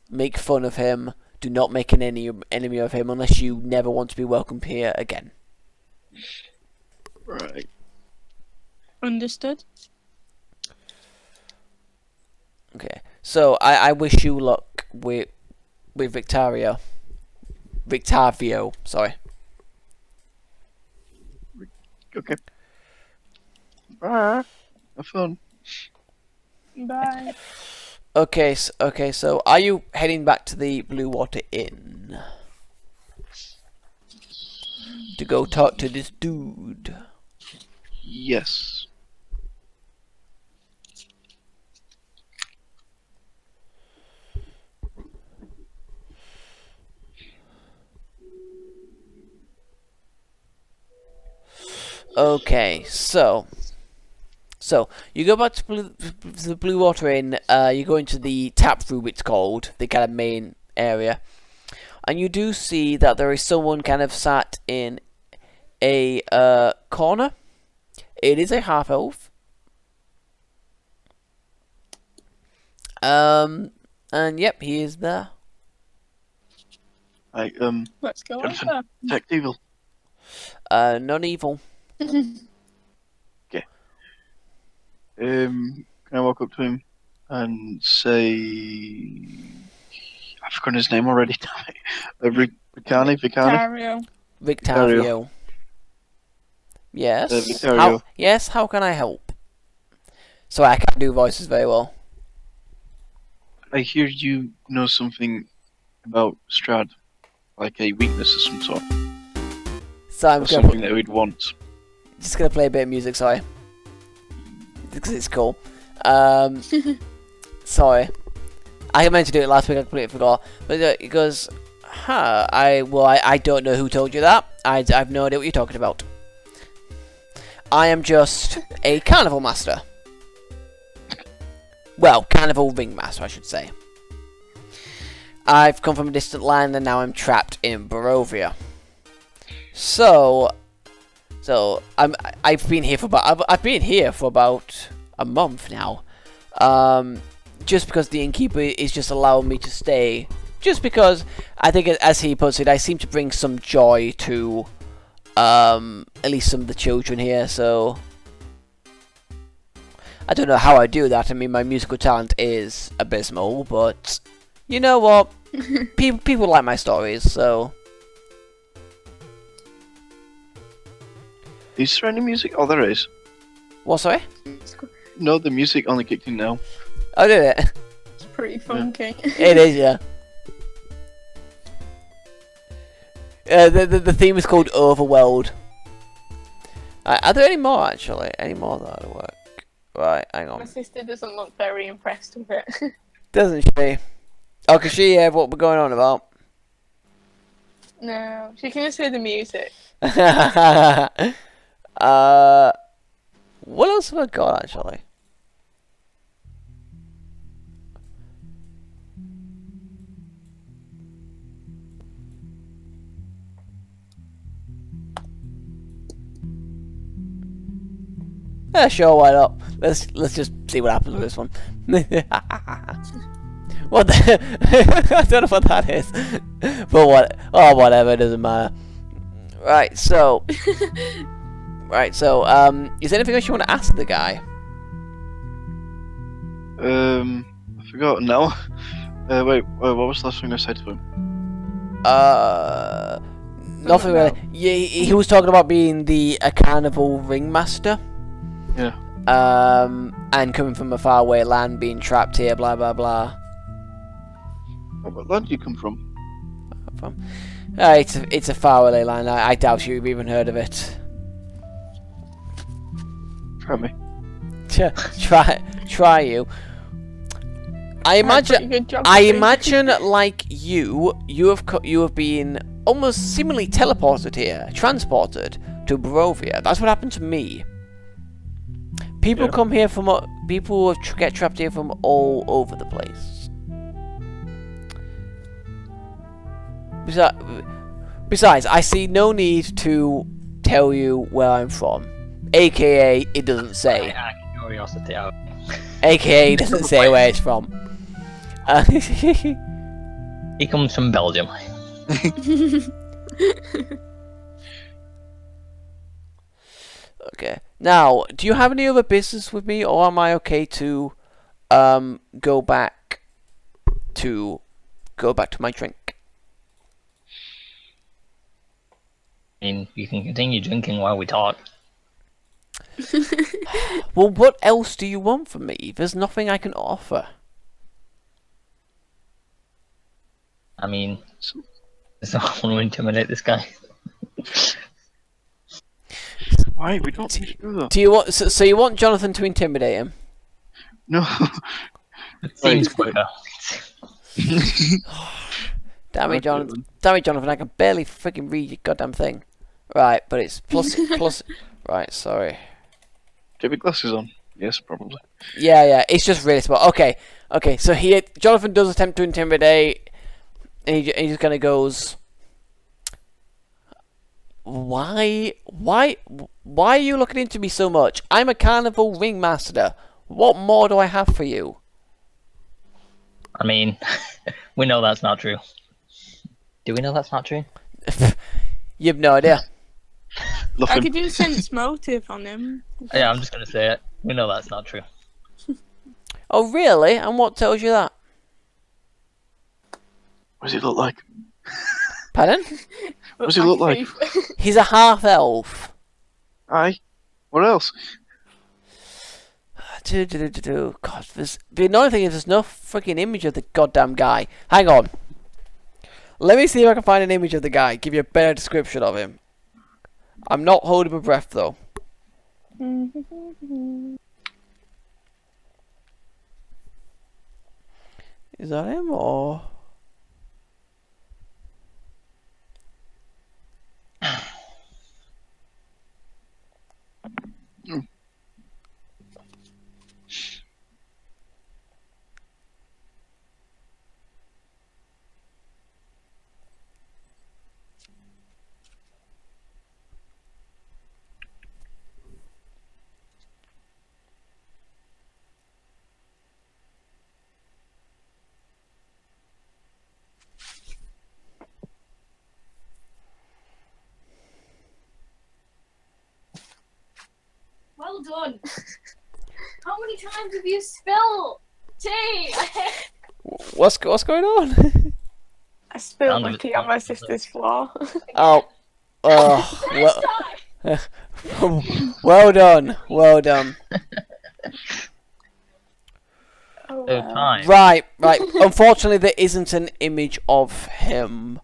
make fun of him. Do not make an enemy of him unless you never want to be welcomed here again. Right. Understood. Okay, so I wish you luck with Victavio, sorry. Okay. Bye. Have fun. Bye. Okay, so are you heading back to the Blue Water Inn to go talk to this dude? Yes. Okay, so you go back to the Blue Water Inn. You go into the tap room, it's called, the kind of main area, and you do see that there is someone kind of sat in a corner. It is a half elf. And yep, he is there. Let's go Jonathan, over. detect evil. Not evil. Okay. Can I walk up to him and say, I've forgotten his name already, damn it. Vicani? Victario. Yes. Victario. How can I help? So I can't do voices very well. I hear you know something about Strahd, like a weakness of some sort, So I'm or something that we'd want. just gonna play a bit of music, sorry, because it's cool. Sorry, I meant to do it last week. I completely forgot. But he goes, I don't know who told you that. I have no idea what you're talking about. I am just a carnival master. Well, carnival ringmaster, I should say. I've come from a distant land and now I'm trapped in Barovia. So I've been here for about a month now. Just because the innkeeper is just allowing me to stay. Just because I think, as he puts it, I seem to bring some joy to at least some of the children here. So I don't know how I do that. I mean, my musical talent is abysmal, but you know what? People like my stories, so. Is there any music? Oh, there is. What, sorry? No, the music only kicked in now. Oh, did it? It's pretty funky. It is, yeah. The theme is called Overworld. Are there any more, actually? Any more that'll work? Right, hang My on. sister doesn't look very impressed with it. Doesn't she? Oh, can she hear what we're going on about? No, she can just hear the music. What else have I got, actually? Yeah, sure, why not? Let's just see what happens with this one. What the? I don't know what that is. But what? Oh, whatever. It doesn't matter. Right. So. Is there anything else you want to ask the guy? I forgot now. Wait, what was the last thing I said to him? Nothing really. Yeah, he was talking about being a carnival ringmaster. Yeah. And coming from a faraway land, being trapped here, blah blah blah. Oh, what land do you come from? It's a faraway land. I doubt you've even heard of it. Try me. Try you. I imagine like you have been almost seemingly teleported here, transported to Barovia. That's what happened to me. People come here from people get trapped here from all over the place. Besides, I see no need to tell you where I'm from. AKA, it doesn't say. Curiosity out. AKA, it doesn't say where it's from. He comes from Belgium. Okay. Now, do you have any other business with me, or am I okay to go back to my drink? I mean, you can continue drinking while we talk. Well, what else do you want from me? There's nothing I can offer. I mean, does someone want to intimidate this guy? Why? We don't need to do that. Do you want? So you want Jonathan to intimidate him? No. It seems quicker. Damn it, Jonathan! Damn it, Jonathan! I can barely freaking read your goddamn thing. Right, but it's plus. Right, sorry. Do you have your glasses on? Yes, probably. Yeah. It's just really small. Okay. So Jonathan does attempt to intimidate, and he just kind of goes, Why are you looking into me so much? I'm a carnival ringmaster. What more do I have for you? I mean, we know that's not true. Do we know that's not true? You have no idea. I could do sense motive on him. Yeah, I'm just gonna say it. We know that's not true. Oh, really? And what tells you that? What does he look like? Pardon? What does he look like? He's a half-elf. Aye. What else? God, the annoying thing is there's no freaking image of the goddamn guy. Hang on. Let me see if I can find an image of the guy. Give you a better description of him. I'm not holding my breath, though. Is that him, or...? Well done. How many times have you spilled tea? What's going on? I spilled Sound my of it, tea on my sister's floor. Oh, Next well, time. well done, well done. Oh, So wow. time. Right. Unfortunately, there isn't an image of him.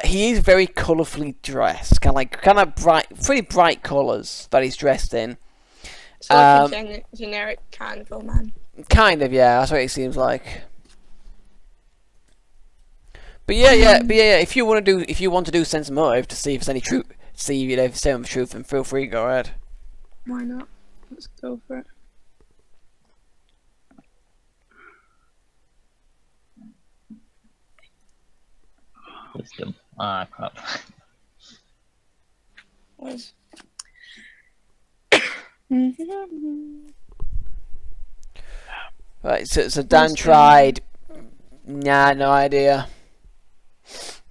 He is very colourfully dressed, kind of bright, pretty bright colours that he's dressed in. It's like a generic carnival man. Kind of, yeah. That's what it seems like. But yeah. If you want to do sense motive to see if there's any truth, if there's some truth, then feel free. Go ahead. Why not? Let's go for it. Wisdom. Ah, crap. Was. Right. So Dan tried. Nah, no idea. As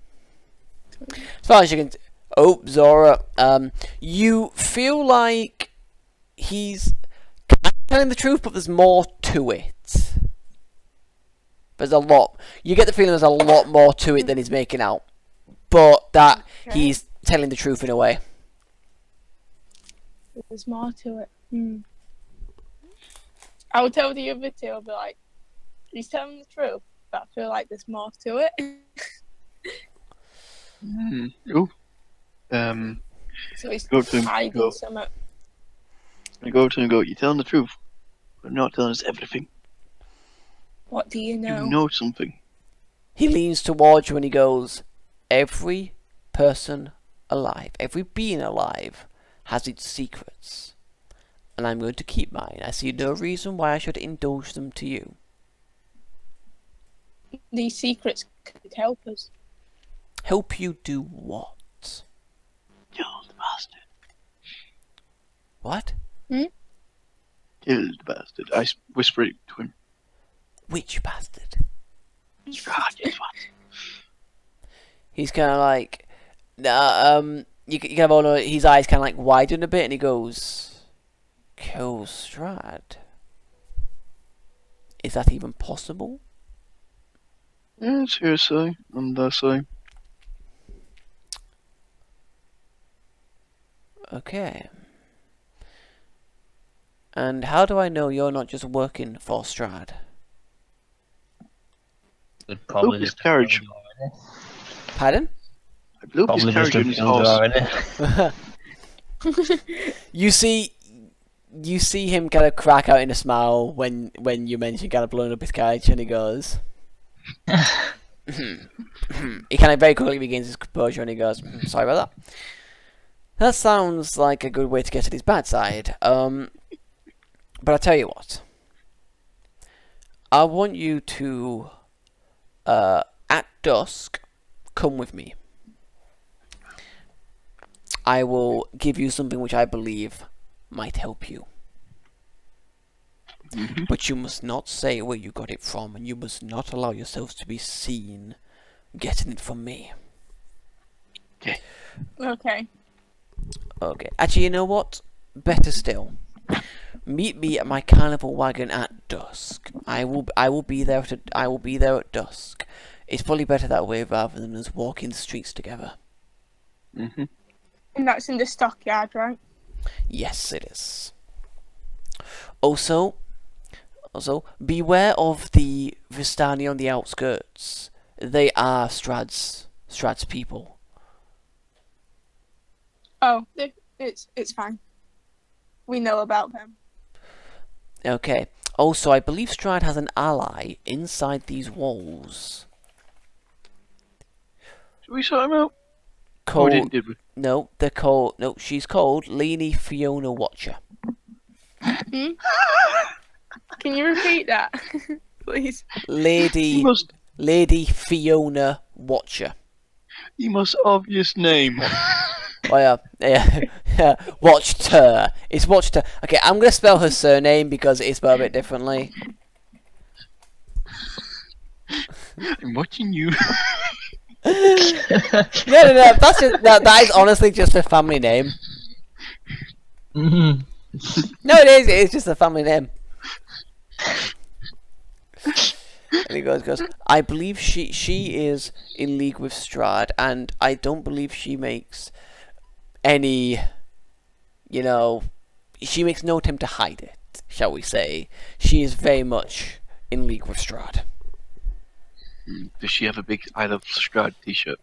far as you can. Oh, Zora. You feel like he's telling the truth, but there's more to it. There's a lot. You get the feeling there's a lot more to it than he's making out, but that he's telling the truth in a way. There's more to it. I'll tell the other two. I'll be like, he's telling the truth, but I feel like there's more to it. Oh. So he's Go to him. hiding Go. something. I go up to him and go, "You're telling the truth, but not telling us everything. What do you know? You know something." He leans towards you and he goes, "Every person alive, every being alive, has its secrets, and I'm going to keep mine. I see no reason why I should indulge them to you." These secrets could help us. Help you do what? Kill the bastard. What? Kill the bastard. I whisper it to him. Which bastard? Strahd, yes, what? He's kind of like, you can have all his eyes kind of like widen a bit, and he goes, "Kill Strahd? Is that even possible?" Yeah, it's hearsay, and I say, Okay. And how do I know you're not just working for Strahd? Would probably his just carriage. Pardon? I blew up his Probably just carriage a and his field horse. already. You see him kind of crack out in a smile when you mention kind of blowing up his carriage, and he goes, he kind of very quickly regains his composure, and he goes, "Sorry about that. That sounds like a good way to get at his bad side. But I'll tell you what. I want you to, at dusk, come with me. I will give you something which I believe might help you. But you must not say where you got it from, and you must not allow yourselves to be seen getting it from me." Okay. Okay. Actually, you know what? Better still. Meet me at my carnival wagon at dusk. I will be there at dusk. It's probably better that way rather than us walking the streets together. Mm-hmm. And that's in the stockyard, right? Yes, it is. Also, beware of the Vistani on the outskirts. They are Strahd's people. Oh, it's fine. We know about them. Okay. Also, I believe Strahd has an ally inside these walls. Should we sort him out? Called, Did we? No, they're called. No, she's called Lady Fiona Watcher. Can you repeat that, please? He most Lady Fiona Watcher. obvious name. Oh yeah. Watched her. It's watched her. Okay, I'm gonna spell her surname because it's spelled a bit differently. I'm watching you. No. That's just that is honestly just a family name. Mhm. No, it is. It's just a family name. And he goes. I believe she is in league with Strahd, and I don't believe she makes any. You know, she makes no attempt to hide it. Shall we say? She is very much in league with Strahd. Does she have a big I Love Strahd t-shirt?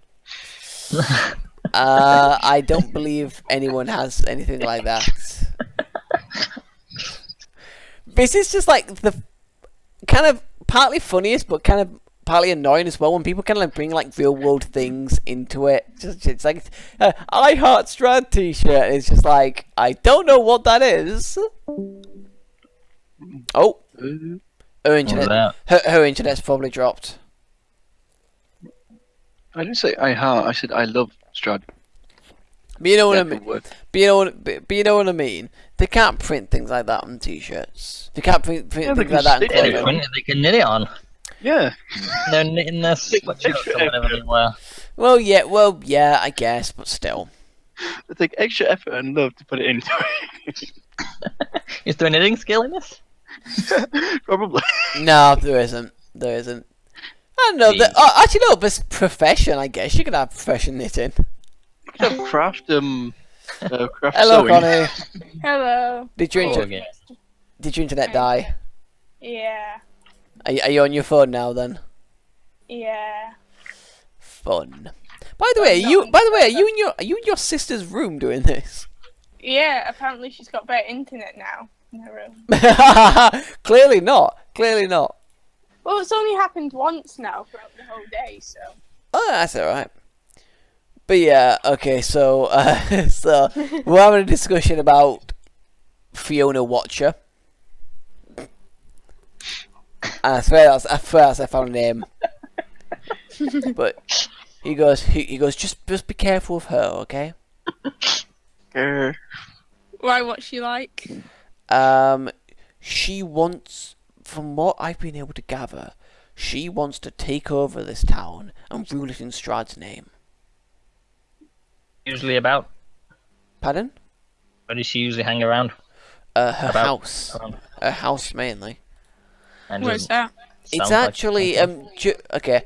I don't believe anyone has anything like that. This is just like the kind of partly funniest, but kind of partly annoying as well when people kind of like bring like real world things into it. It's like I Heart Strahd t-shirt. It's just like I don't know what that is. Oh, her internet. Her internet's probably dropped. I didn't say I heart. I said I love Strahd. But you know what I Yeah, mean. good word. But you know what I mean. They can't print things like that on t-shirts. They can't print Yeah, things they like that in can stick it clothing. on. They can knit it on. Yeah. They're knitting their sweatshirts or whatever they wear. Well, yeah, I guess, but still. They take extra effort and love to put it into it. Is there a knitting skill in this? Probably. No, there isn't. There isn't. I don't know. Actually, no. This profession, I guess you could have profession knitting. Craft craft Hello, sewing. Connie. Hello. Did your Oh, inter- okay. Did your internet die? Yeah. Are you on your phone now then? Yeah. Fun. By the way, are you in your sister's room doing this? Yeah, apparently she's got better internet now in her room. Clearly not. Clearly not. Well, it's only happened once now throughout the whole day, so. Oh, that's alright. But yeah, okay, so so we're having a discussion about Fiona Watcher. And I swear that's I found a name. But he goes, just be careful of her, okay? Why, what's she like? She wants, from what I've been able to gather, she wants to take over this town and rule it in Strahd's name. Usually about? Pardon? Where does she usually hang around? Her About- house. around. Her house mainly. And Where's doesn't that? It's sound like actually something. okay.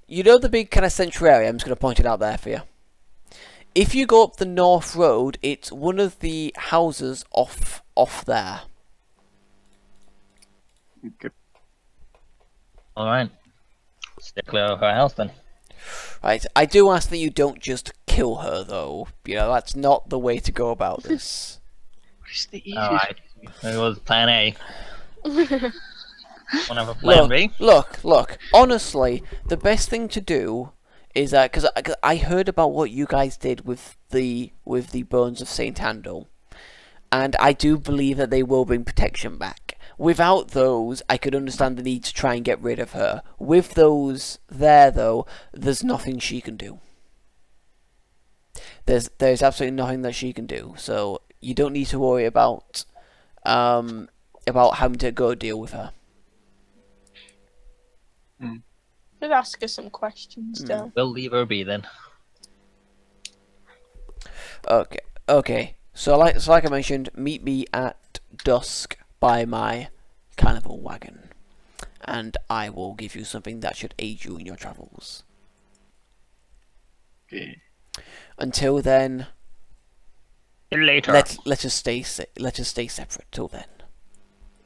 You know the big kind of central area. I'm just going to point it out there for you. If you go up the north road, it's one of the houses off there. Okay. Alright. Stay clear of her house then. Right. I do ask that you don't just kill her, though. You know that's not the way to go about this. What is the easiest? Alright. It was plan A. Wanna have a plan B? Look. Honestly, the best thing to do is because I heard about what you guys did with the bones of Saint Handel, and I do believe that they will bring protection back. Without those, I could understand the need to try and get rid of her. With those there, though, there's nothing she can do. There's absolutely nothing that she can do. So you don't need to worry about having to go deal with her. Could ask her some questions, though. We'll leave her be then. Okay. So like I mentioned, meet me at dusk by my carnival wagon, and I will give you something that should aid you in your travels. Okay. Until then, See you later. let us stay separate till then.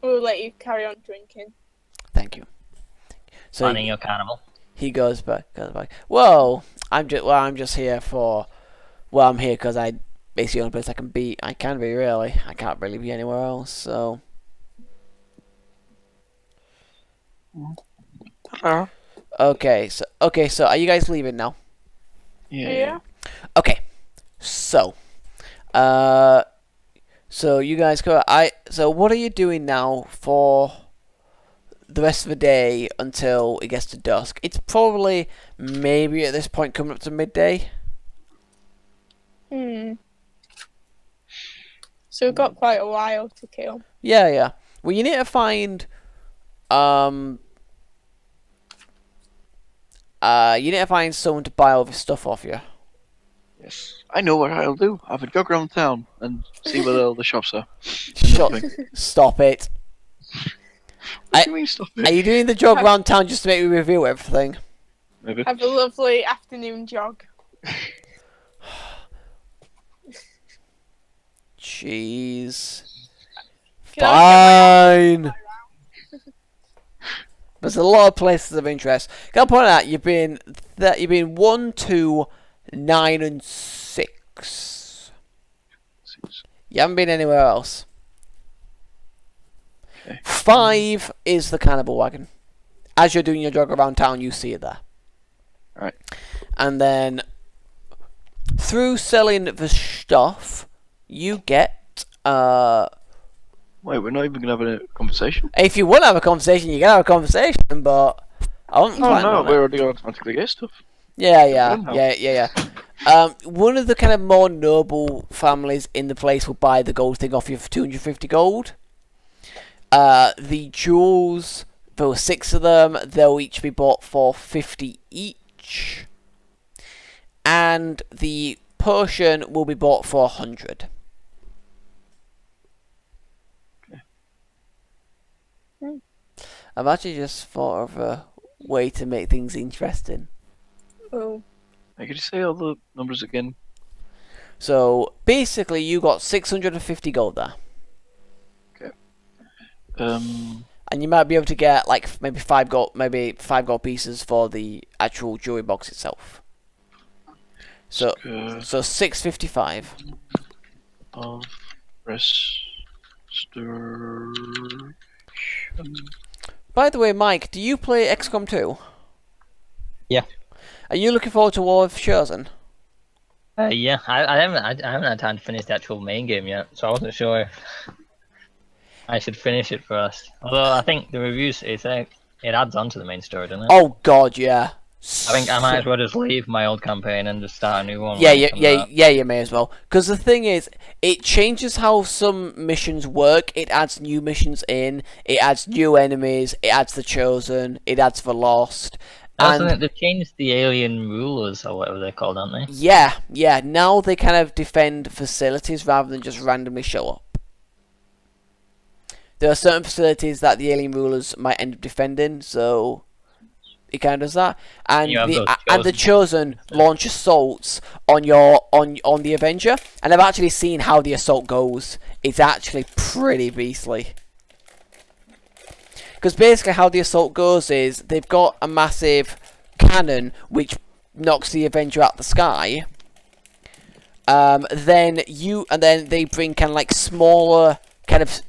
We'll let you carry on drinking. Thank you. So Planning your carnival. he goes back. Well, I'm just here for. Well, I'm here because it's the only place I can be. I can be really. I can't really be anywhere else. So. Hello. Okay. So are you guys leaving now? Yeah. Okay. So. So you guys go. So what are you doing now for the rest of the day until it gets to dusk? It's probably maybe at this point coming up to midday. So we've got quite a while to kill. Yeah. Well, you need to find someone to buy all this stuff off you. Yes. I know what I'll do. Have a jog around town and see where all the shops are. Stop it. What do you mean stop it? Are you doing the jog around town just to make me review everything? Maybe. Have a lovely afternoon jog. Jeez. Can I get my Fine. There's a lot of places of interest. Can I point out you've been 1, 2, 9, and 6. You haven't been anywhere else. Okay. 5 is the cannibal wagon. As you're doing your jog around town, you see it there. Alright. And then through selling the stuff, you get Wait, we're not even gonna have a conversation? if you want to have a conversation, you can have a conversation, but I wouldn't Oh plan no, on it. we're already gonna automatically get stuff. Yeah. One of the kind of more noble families in the place will buy the gold thing off you for 250 gold. The jewels, there were 6 of them. They'll each be bought for 50 each. And the potion will be bought for 100. I've actually just thought of a way to make things interesting. Oh. Hey, could you say all the numbers again? So basically, you got 650 gold there, and you might be able to get like maybe 5 gold pieces for the actual jewelry box itself. So 655. Of restoration. By the way, Mike, do you play XCOM 2? Yeah. Are you looking forward to War of Chosen? Yeah, I haven't had time to finish the actual main game yet, so I wasn't sure if I should finish it first. Although I think the reviews it adds on to the main story, doesn't it? Oh God, yeah. I think I might as well just leave my old campaign and just start a new one. Yeah, you may as well. Because the thing is, it changes how some missions work. It adds new missions in. It adds new enemies. It adds the Chosen. It adds the Lost. And they've changed the alien rulers or whatever they're called, aren't they? yeah. Now they kind of defend facilities rather than just randomly show up. There are certain facilities that the alien rulers might end up defending, so it kind of does that. And the Chosen launch assaults on the Avenger, and I've actually seen how the assault goes. It's actually pretty beastly. Because basically how the assault goes is they've got a massive cannon which knocks the Avenger out the sky. Then they bring kind of like smaller kind of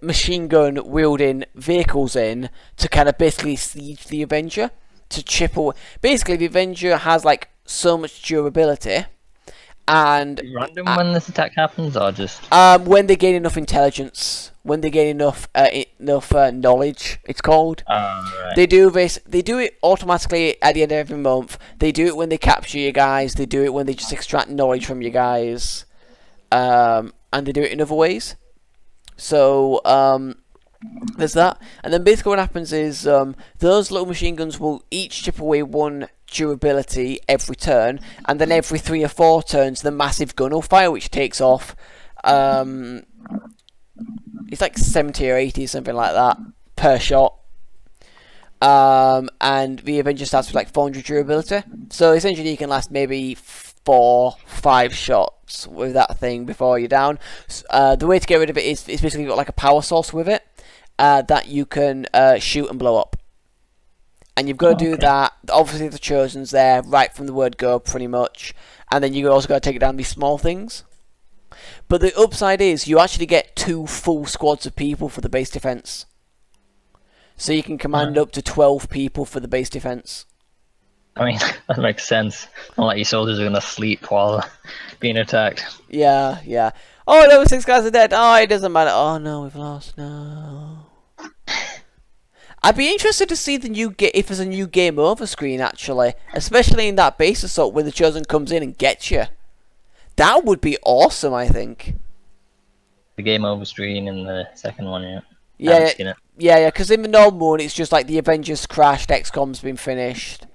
machine gun wielding vehicles in to kind of basically siege the Avenger to chip away. Basically, the Avenger has like so much durability. And random when this attack happens, or just when they gain enough intelligence, when they gain enough knowledge, it's called. Right. They do this. They do it automatically at the end of every month. They do it when they capture you guys. They do it when they just extract knowledge from you guys, and they do it in other ways. So there's that, and then basically what happens is those little machine guns will each chip away 1 durability every turn, and then every 3 or 4 turns the massive gun will fire, which takes off it's like 70 or 80, something like that, per shot. And the Avenger starts with like 400 durability, so essentially you can last maybe 4-5 shots with that thing before you're down. The way to get rid of it is it's basically got like a power source with it that you can shoot and blow up. And you've got to do that. Obviously, the Chosen's there right from the word go, pretty much. And then you also got to take down these small things. But the upside is you actually get 2 full squads of people for the base defense. So you can command up to 12 people for the base defense. I mean, that makes sense. Not like your soldiers are gonna sleep while being attacked. Yeah. Oh no, 6 guys are dead. Oh, it doesn't matter. Oh no, we've lost. No. I'd be interested to see if there's a new game over screen, actually, especially in that base assault where the Chosen comes in and gets you. That would be awesome, I think. The game over screen in the second one, yeah. Yeah, because in the normal one, it's just like the Avengers crashed, XCOM's been finished,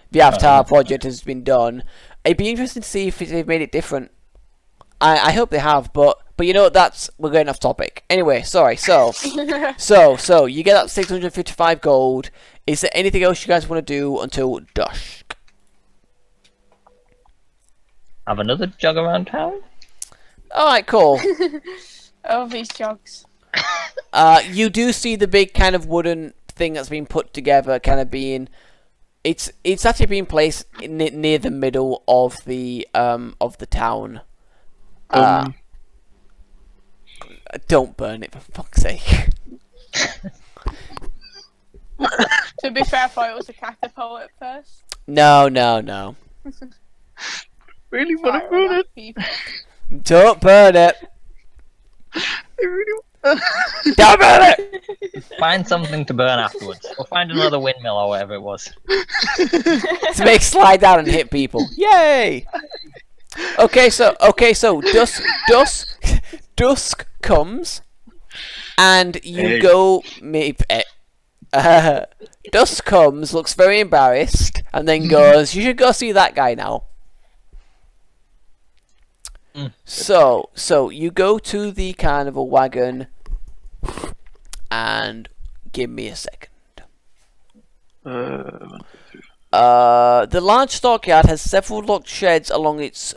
the Avatar project has been done. It'd be interesting to see if they've made it different. I hope they have, but you know we're going off topic. Anyway, sorry. So you get that 655 gold. Is there anything else you guys want to do until dusk? Have another jog around town? Alright, cool. Oh, these jogs. You do see the big kind of wooden thing that's been put together, kind of being... It's actually being placed near the middle of the town. Don't burn it, for fuck's sake. To be fair, I thought it was a catapult at first. No. Really want to burn it? People. Don't burn it. I really Don't burn it. Find something to burn afterwards. Or find another windmill or whatever it was. To make slide down and hit people. Yay! Okay, so dusk comes, and you go. Dusk comes, looks very embarrassed, and then goes, "You should go see that guy now." So you go to the carnival wagon, and give me a second. The large stockyard has several locked sheds along its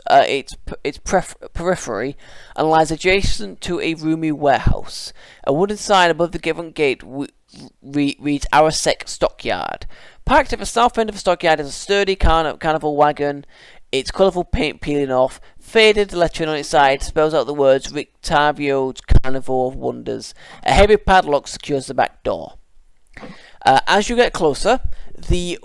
periphery and lies adjacent to a roomy warehouse. A wooden sign above the given gate reads Arasek Stockyard. Parked at the south end of the stockyard is a sturdy carnival wagon, its colourful paint peeling off. Faded lettering on its side spells out the words Rictavio's Carnival of Wonders. A heavy padlock secures the back door. As you get closer, the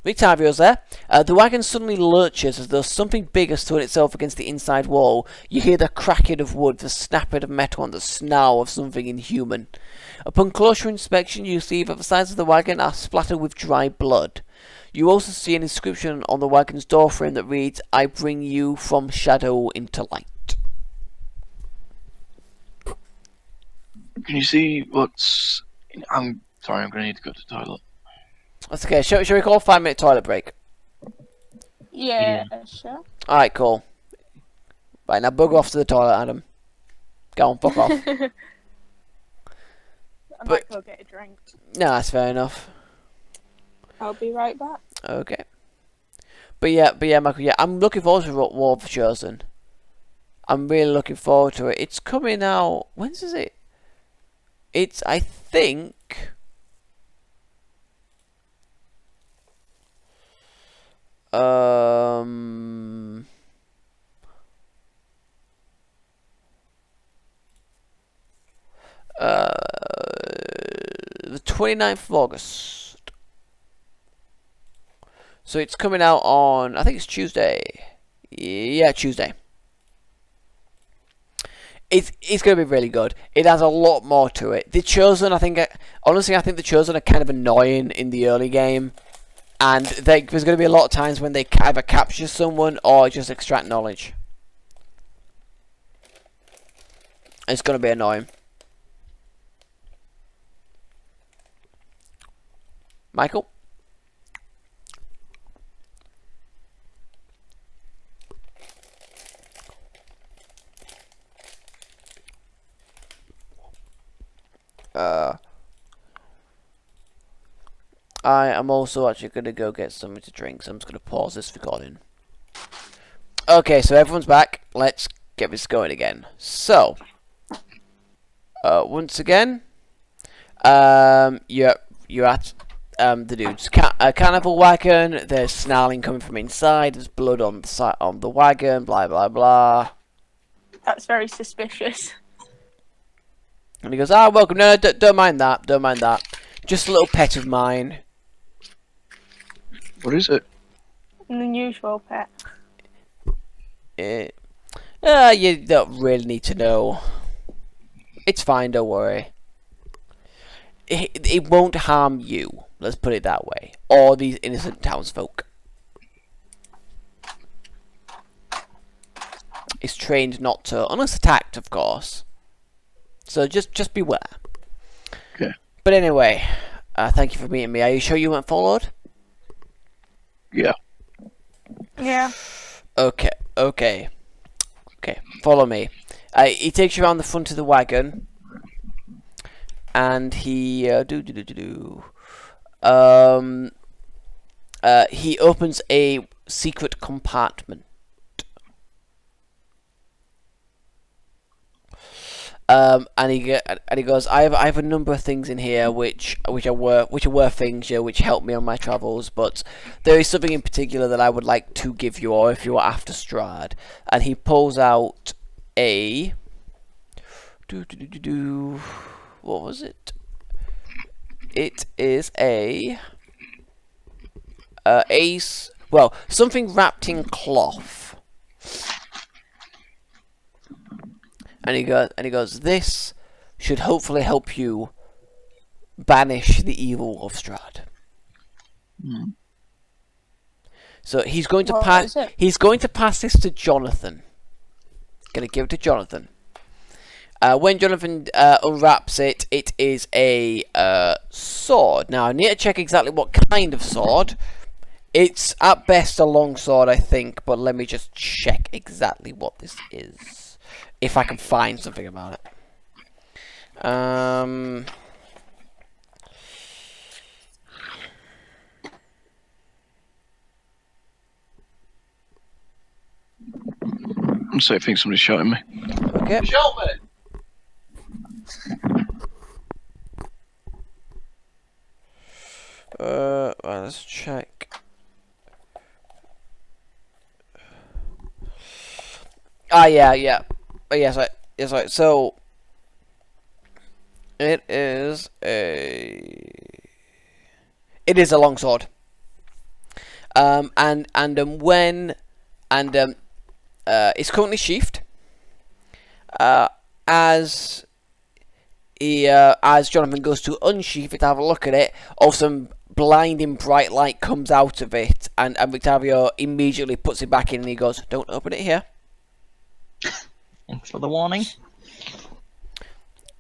Rictavio's there. The wagon suddenly lurches as though something big has thrown itself against the inside wall. You hear the cracking of wood, the snapping of metal, and the snarl of something inhuman. Upon closer inspection, you see that the sides of the wagon are splattered with dry blood. You also see an inscription on the wagon's doorframe that reads, "I bring you from shadow into light." Can you see what's... I'm sorry, I'm going to need to go to the toilet. That's okay. Shall we call a 5-minute toilet break? Yeah, sure. Alright, cool. Right, now bugger off to the toilet, Adam. Go on, fuck off. I might go get a drink. No, that's fair enough. I'll be right back. Okay. But yeah, Michael, yeah, I'm looking forward to War of the Chosen. I'm really looking forward to it. It's coming out... When is it? It's, I think... The 29th of August. So it's coming out on, I think it's Tuesday. Yeah, Tuesday. It's going to be really good. It has a lot more to it. The Chosen, honestly, I think the Chosen are kind of annoying in the early game. And there's going to be a lot of times when they either capture someone or just extract knowledge. It's going to be annoying. Michael? I am also actually going to go get something to drink, so I'm just going to pause this recording. Okay, so everyone's back. Let's get this going again. So, once again, you're at the dude's carnival wagon. There's snarling coming from inside. There's blood on the wagon. Blah blah blah. That's very suspicious. And he goes, "Ah, welcome. No, don't mind that. Don't mind that. Just a little pet of mine." What is it? An unusual pet. You don't really need to know. It's fine. Don't worry. It won't harm you. Let's put it that way. Or these innocent townsfolk. It's trained not to, unless attacked, of course. So just beware. Okay. But anyway, thank you for meeting me. Are you sure you weren't followed? Yeah. Yeah. Okay. Follow me. He takes you around the front of the wagon, and he he opens a secret compartment. And he goes, I have a number of things in here which are worth things, which help me on my travels, but there is something in particular that I would like to give you, or if you are after Strahd. And he pulls out a what was it? It is a well, something wrapped in cloth. And he goes, this should hopefully help you banish the evil of Strahd. Mm. So he's going to What pass this to Jonathan. Gonna give it to Jonathan. When Jonathan unwraps it, it is a sword. Now I need to check exactly what kind of sword. It's at best a long sword, I think, but let me just check exactly what this is. If I can find something about it. So I think somebody's shouting me. Okay. Shout me! Right, let's check. Yeah. Oh, yes, right. So it is a longsword. It's currently sheathed. As Jonathan goes to unsheath it to have a look at it, some blinding bright light comes out of it, and Victavio immediately puts it back in, and he goes, "Don't open it here." Thanks for the warning.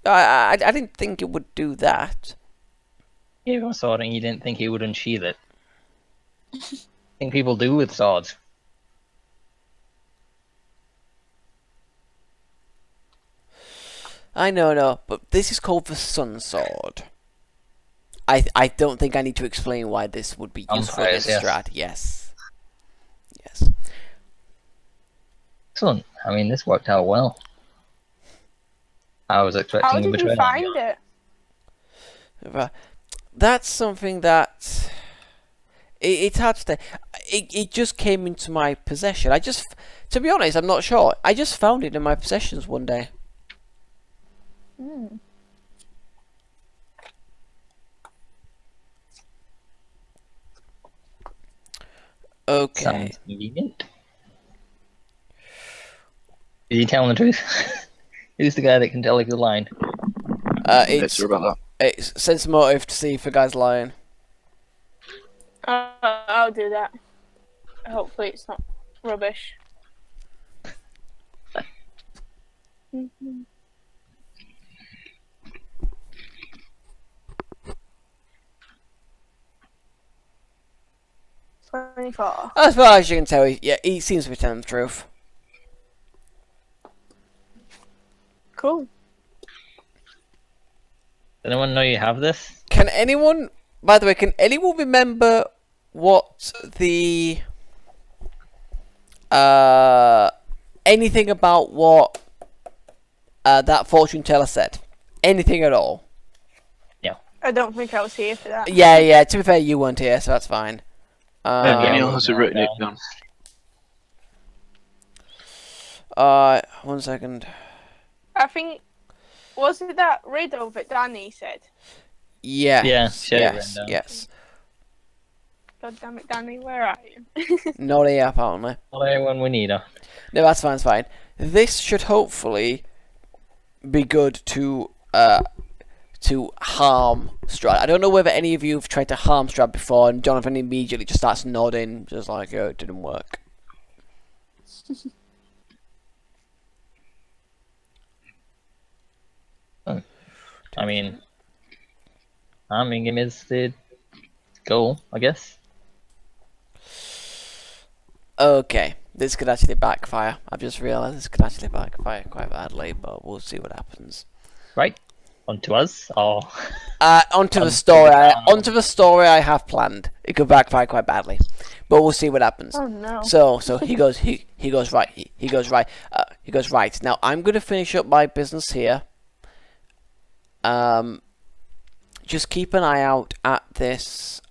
I didn't think it would do that. You got a sword and you didn't think he would unsheath it. I think people do with swords. I know, but this is called the Sun Sword. I don't think I need to explain why this would be useful against Strahd. Yes. Excellent. I mean, this worked out well. I was expecting How a did betrayal. you find it? That's something that it's hard to say. It just came into my possession. To be honest, I'm not sure. I just found it in my possessions one day. Hmm. Okay. Sounds convenient. Is he telling the truth? Who's the guy that can tell if you're lying? It's about it's sense motive to see if a guy's lying. I'll do that. Hopefully it's not rubbish. Mm-hmm. $24. As far as you can tell, he seems to be telling the truth. Cool. Does anyone know you have this? Can anyone, by the way, remember what the anything about what that fortune teller said? Anything at all? Yeah. I don't think I was here for that. Yeah. To be fair, you weren't here, so that's fine. Neil has written it down. 1 second. I think, was it that riddle that Danny said? Yes. Yeah, she had it written down. Yes. God damn it, Danny, where are you? Not here, apparently. Not anyone we need her. No, that's fine. It's fine. This should hopefully be good to harm Strahd. I don't know whether any of you have tried to harm Strahd before, and Jonathan immediately just starts nodding, just like, oh, it didn't work. I mean, harming him is the goal, I guess. Okay, this could actually backfire. I've just realised this could actually backfire quite badly, but we'll see what happens. Right, on to us, or Onto the Onto story. the Onto the story I have planned. It could backfire quite badly, but we'll see what happens. Oh no. So he goes right. He goes right. Now I'm gonna finish up my business here. Just keep an eye out at this.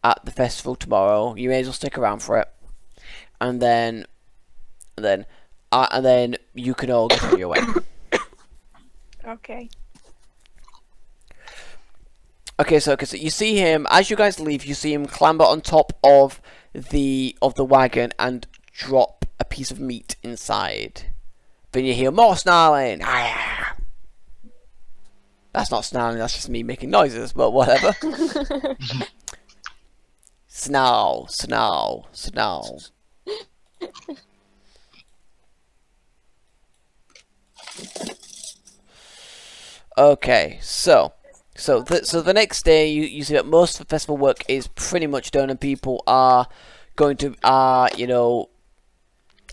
At the festival tomorrow. You may as well stick around for it, and then you can all get on your way. Okay. Okay, so you see him as you guys leave. You see him clamber on top of the wagon and drop a piece of meat inside. Then you hear more snarling. That's not snarling. That's just me making noises. But whatever. Snarl. Okay, so the next day you see that most of the festival work is pretty much done, and people are going to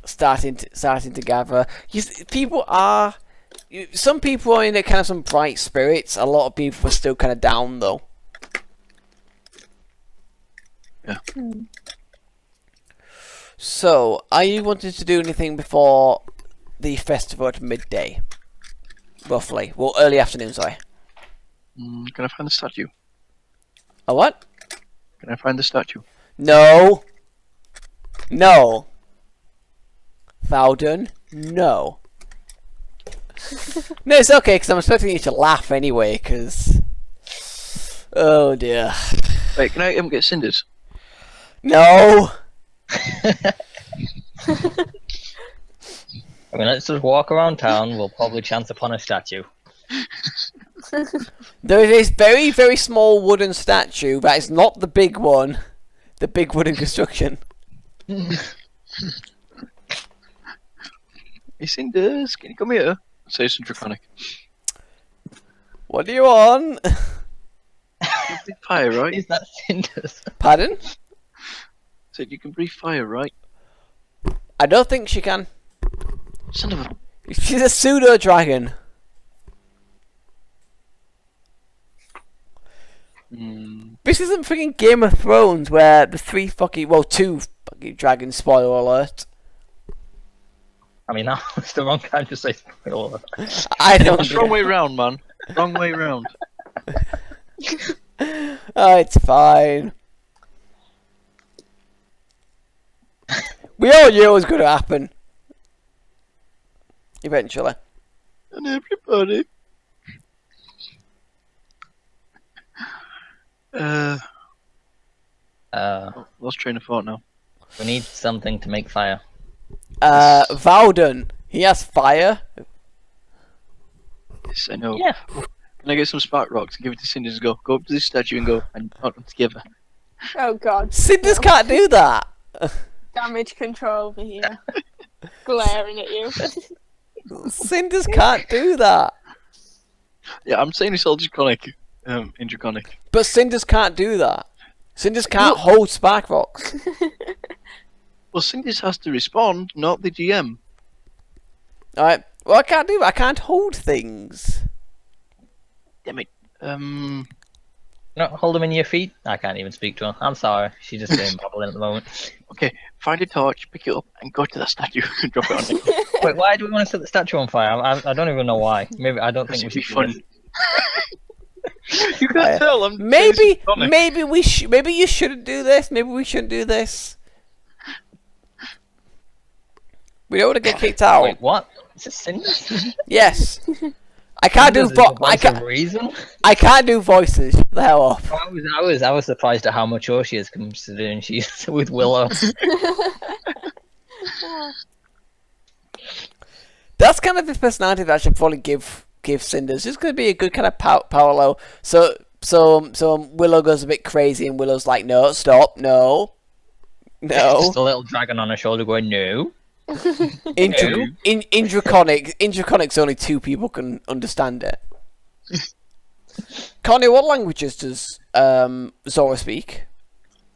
starting to gather. Some people are in a kind of some bright spirits. A lot of people are still kind of down though. Yeah. So, are you wanting to do anything before the festival at midday? Roughly. Well, early afternoon, sorry. Can I find the statue? A what? Can I find the statue? No. No. Fowden, no. No, it's okay, because I'm expecting you to laugh anyway, because... Oh, dear. Wait, can I get cinders? No. I mean, let's just walk around town. We'll probably chance upon a statue. There is this very, very small wooden statue, but it's not the big one. The big wooden construction. Hey, Cinders, can you come here? Say some draconic. What do you want? You breathe fire, right? Is that cinders? Pardon? Said you can breathe fire, right? I don't think she can. Son of a... She's a pseudo dragon. This isn't freaking Game of Thrones where the two fucking dragons, spoiler alert. I mean, that was the wrong time to say spoiler. I don't That's wrong way round, man. Wrong way round. Oh, it's fine. We all knew it was going to happen. Eventually. And everybody. Lost train of thought now. We need something to make fire. Vowden. He has fire. Yes, I know. Yeah. Can I get some spark rocks and give it to Cinders and go up to this statue and go and put them together? Oh god. Cinders can't do that. Damage control over here. Glaring at you. Cinders can't do that. Yeah, I'm saying it's all draconic. In draconic. But Cinders can't do that. Cinders can't hold spark rocks. Well, Cinders has to respond, not the GM. Alright. Well, I can't do that. I can't hold things. Damn it. No, hold them in your feet. I can't even speak to her. I'm sorry. She's just getting bubbling at the moment. Okay, find a torch, pick it up, and go to that statue and drop it on it. Wait, why do we want to set the statue on fire? I don't even know why. Maybe I don't think we It'd be should. fun. You can't tell. I'm Maybe you shouldn't do this. Maybe we shouldn't do this. We don't want to get kicked out. Wait, what? Is it Cinders? Yes. I can't do reason. I can't do voices. Shut the hell up. I was surprised at how mature she is considering she's with Willow. That's kind of the personality that I should probably give Cinders. It's going to be a good kind of parallel. So Willow goes a bit crazy, and Willow's like, "No, stop, no." Just a little dragon on her shoulder going, "No." In Draconic, only two people can understand it. Connie, what languages does Zora speak?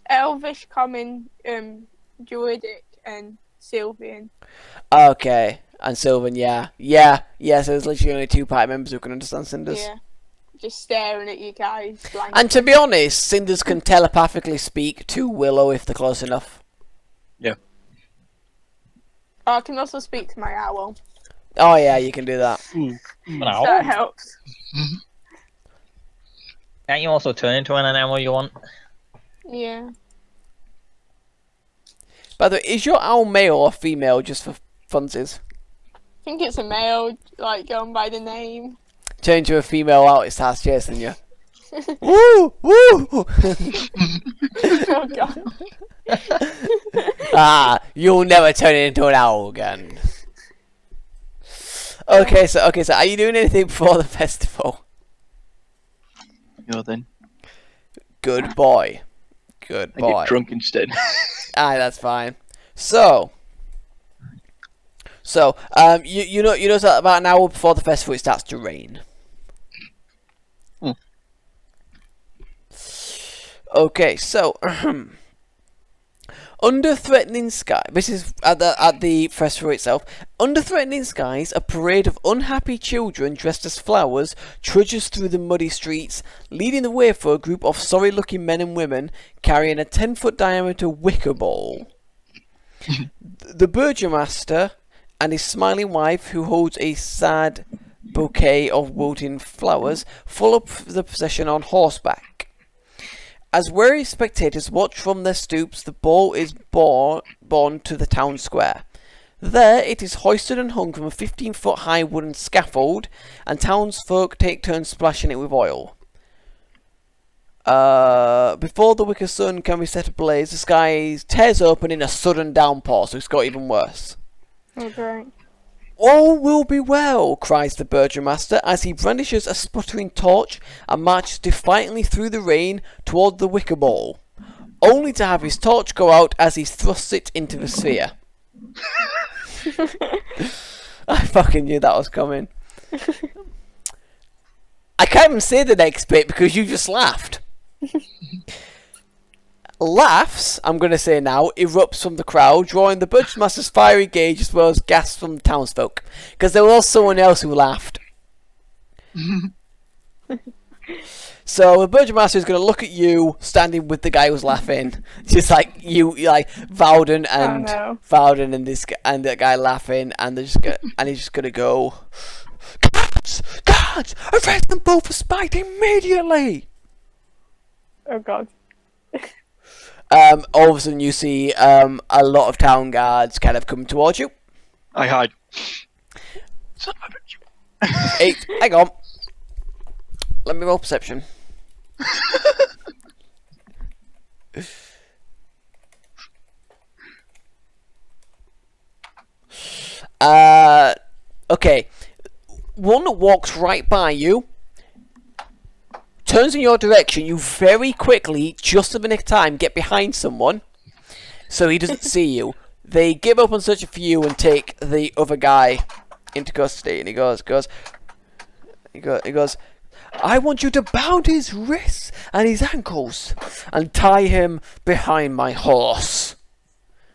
Elvish, Common, Druidic and Sylvian. Okay, and Sylvan, yeah. So there's literally only 2 party members who can understand Cinders. Yeah. Just staring at you guys. And to be honest, Cinders can telepathically speak to Willow if they're close enough. Yeah. I can also speak to my owl. Oh yeah, you can do that. So that helps. Can't you also turn into an animal you want? Yeah. By the way, is your owl male or female, just for funsies? I think it's a male, like, going by the name. Turn into a female out, it starts chasing you. Woo! Woo! Oh, God. You'll never turn it into an owl again. Okay, so are you doing anything before the festival? Yeah, then. Good boy. Good I boy. get drunk instead. That's fine. So, you know that about an hour before the festival it starts to rain. Okay, so under threatening sky, this is at the festival itself. Under threatening skies, a parade of unhappy children dressed as flowers trudges through the muddy streets, leading the way for a group of sorry-looking men and women carrying a 10-foot diameter wicker ball. The Burgomaster and his smiling wife, who holds a sad bouquet of wilting flowers, follow the procession on horseback. As weary spectators watch from their stoops, the ball is borne to the town square. There it is hoisted and hung from a 15-foot high wooden scaffold, and townsfolk take turns splashing it with oil. Before the wicker sun can be set ablaze, the sky tears open in a sudden downpour, so it's got even worse. Okay. All will be well, cries the Burgomaster as he brandishes a sputtering torch and marches defiantly through the rain toward the wicker ball, only to have his torch go out as he thrusts it into the sphere. I fucking knew that was coming. I can't even say the next bit because you just laughed. Laughs, I'm going to say now, erupts from the crowd, drawing the Burgomaster's fiery gauge as well as gasps from the townsfolk. Because there was someone else who laughed. So the Burgomaster is going to look at you, standing with the guy who's laughing. Just like you, like Vowden and Vowden and this and that guy laughing, and they're just gonna, and he's just going to go, Guards! Arrest them both for spite immediately! Oh, God. All of a sudden you see a lot of town guards kind of come towards you. I hide. Hey, hang on. Let me roll perception. Okay. One walks right by you, turns in your direction. You very quickly, just in the nick of time, get behind someone, so he doesn't see you. They give up on searching for you and take the other guy into custody. And he goes, I want you to bound his wrists and his ankles and tie him behind my horse.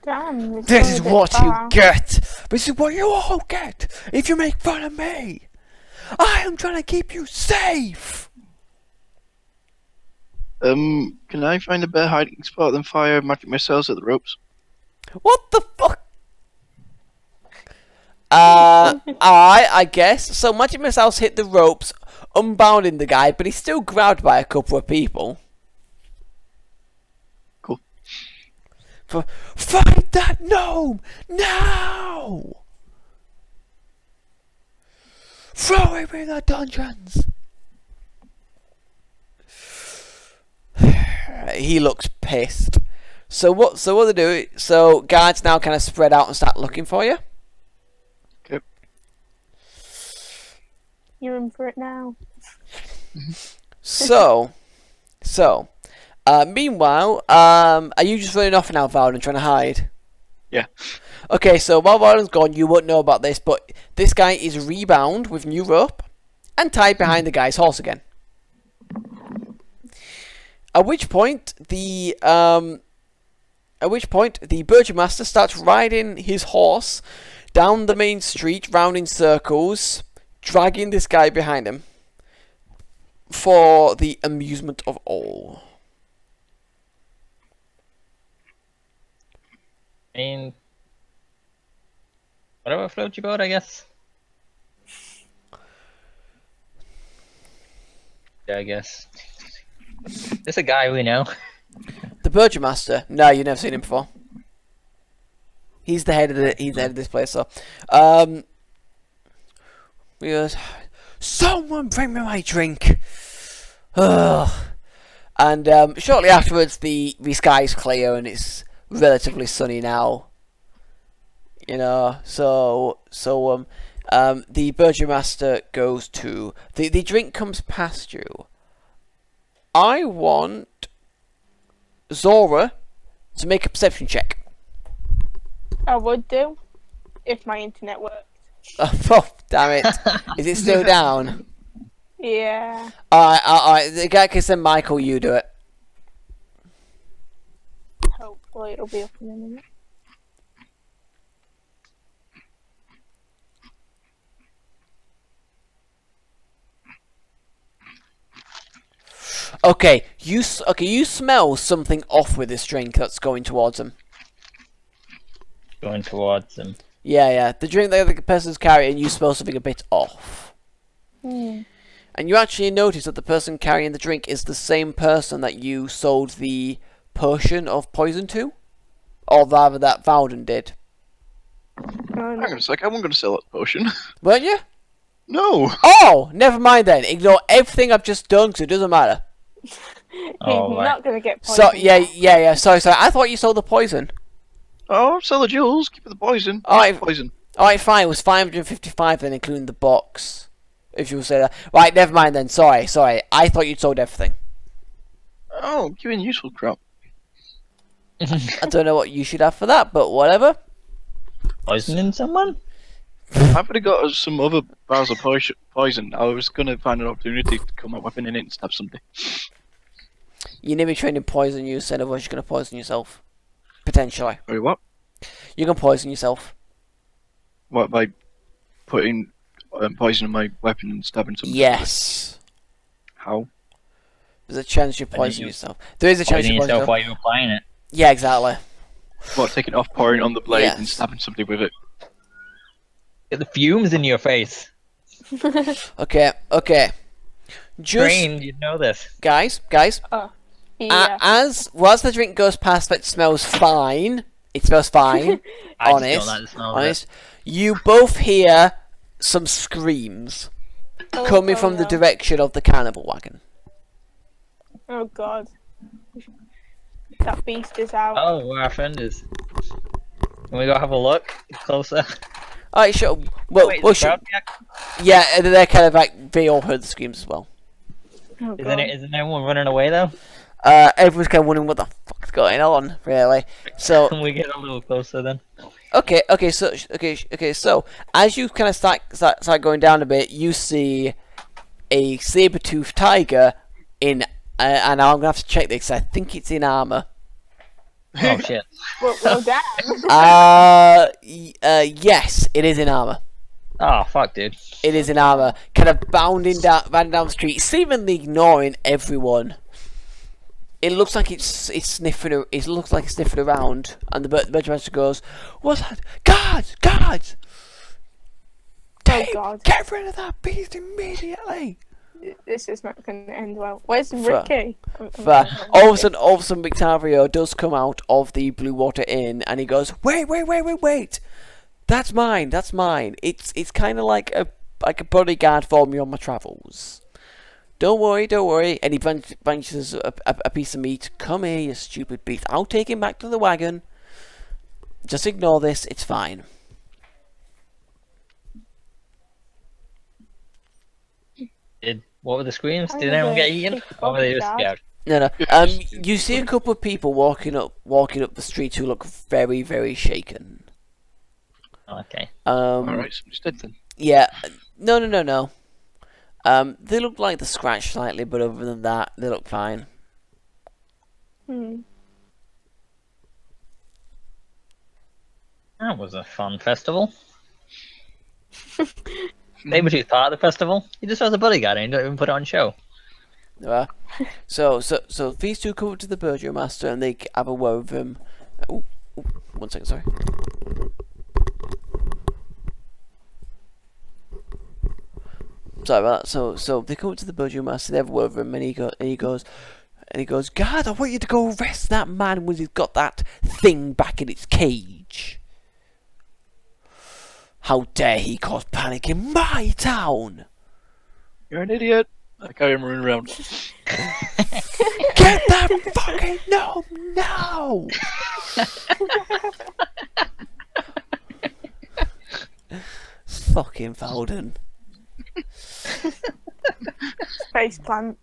Damn. This is what you get. This is what you all get if you make fun of me. I am trying to keep you safe. Can I find a better hiding spot than fire magic missiles at the ropes? What the fuck? I guess. So magic missiles hit the ropes, unbounding the guy, but he's still grabbed by a couple of people. Cool. Fight that gnome now! Throw him in the dungeons. He looks pissed. So what they do? So guards now kind of spread out and start looking for you. Okay. You're in for it now. Meanwhile, are you just running off now, Vowden, and trying to hide? Yeah. Okay, so while Vowden's gone, you won't know about this, but this guy is rebound with new rope and tied behind the guy's horse again. At which point, the At which point, the Burgomaster starts riding his horse down the main street, round in circles, dragging this guy behind him for the amusement of all. I mean, whatever floats your boat, I guess. Yeah, I guess. This a guy we know. The Burgomaster? No, you've never seen him before. He's the head of this place. So, he goes, "Someone bring me my drink." Ugh. And shortly afterwards, the sky's clear and it's relatively sunny now. You know, so the Burgomaster goes to the drink comes past you. I want Zora to make a perception check. I would do if my internet worked. Oh, damn it! Is it still down? Yeah. Alright. The guy can send Michael. You do it. Hopefully it'll be up in a minute. Okay, you smell something off with this drink that's going towards him. Going towards him. Yeah. The drink that the person's carrying, you smell something a bit off. Hmm. And you actually notice that the person carrying the drink is the same person that you sold the potion of poison to? Or rather, that Vowden did. Hang on a sec, I wasn't going to sell that potion. Weren't you? No! Oh, never mind then. Ignore everything I've just done, because it doesn't matter. Oh, He's right. not gonna get poisoned. So, yeah. Sorry. I thought you sold the poison. Oh, sell the jewels, keep the poison. Alright. Poison. Alright, fine. It was 555 then, including the box. If you will say that. Right, never mind then. Sorry. I thought you'd sold everything. Oh, giving useful crap. I don't know what you should have for that, but whatever. Poisoning someone? I've already got some other bars of poison. I was going to find an opportunity to come up weapon in it and stab somebody. You need me trained in poison use, otherwise you're going to poison yourself. Potentially. Sorry, what? You can poison yourself. What, by putting poison in my weapon and stabbing somebody? Yes. How? There's a chance you poison yourself. There is a chance Poisoning you poison yourself yourself. while you're applying it. Yeah, exactly. What, taking it off, pouring it on the blade and Yes. stabbing somebody with it? Get the fumes in your face. Okay. Just Trained, you'd know this. guys. Yeah. As the drink goes past, it smells fine. It smells fine. I honest. just don't like the smell of it. Honest. You both hear some screams coming from the no. direction of the cannibal wagon. Oh god. That beast is out. Oh, where our friend is. Can we go have a look closer? Alright, sure. Well, Wait, well is the sure. crowd back? Yeah, and they're kind of like, they all heard the screams as well. Oh, god. Isn't anyone running away though? Everyone's kind of wondering what the fuck's going on, really. So, Can we get a little closer then? okay. So, as you kind of start going down a bit, you see a saber-toothed tiger in, and I'm gonna have to check this. I think it's in armor. Oh shit. Well, damn. Yes, it is in armor. Oh fuck, dude. It is in armor, kind of bounding down the street, seemingly ignoring everyone. It looks like it's sniffing. It looks like it's sniffing around, and the Burgomaster goes, "What's that? Guards! Oh Dave, god. get rid of that beast immediately!" This is not going to end well. Where's Ricky? But all of a sudden, Victorio does come out of the Blue Water Inn, and he goes, "Wait! That's mine. It's kind of like a bodyguard for me on my travels. Don't worry." And he bunches a piece of meat. "Come here, you stupid beast. I'll take him back to the wagon. Just ignore this. It's fine." What were the screams? I Did know anyone the get eaten? big Or were they just bobby scared? No. You see a couple of people walking up the street who look very, very shaken. Okay. Alright, somebody's dead then. Yeah. No. They look like they're scratched slightly, but other than that, they look fine. That was a fun festival. Sabretooth's part of the festival. He just has a bodyguard and he don't even put it on show. So these two come up to the Burgomaster and they have a word with him. Oh, 1 second, sorry. Sorry about that. So they come up to the Burgomaster, they have a word with him, and he goes, "God, I want you to go arrest that man when he's got that thing back in its cage. How dare he cause panic in my town? You're an idiot. I carry him running around. Get that fucking gnome now!" Fucking Foden. Face palm.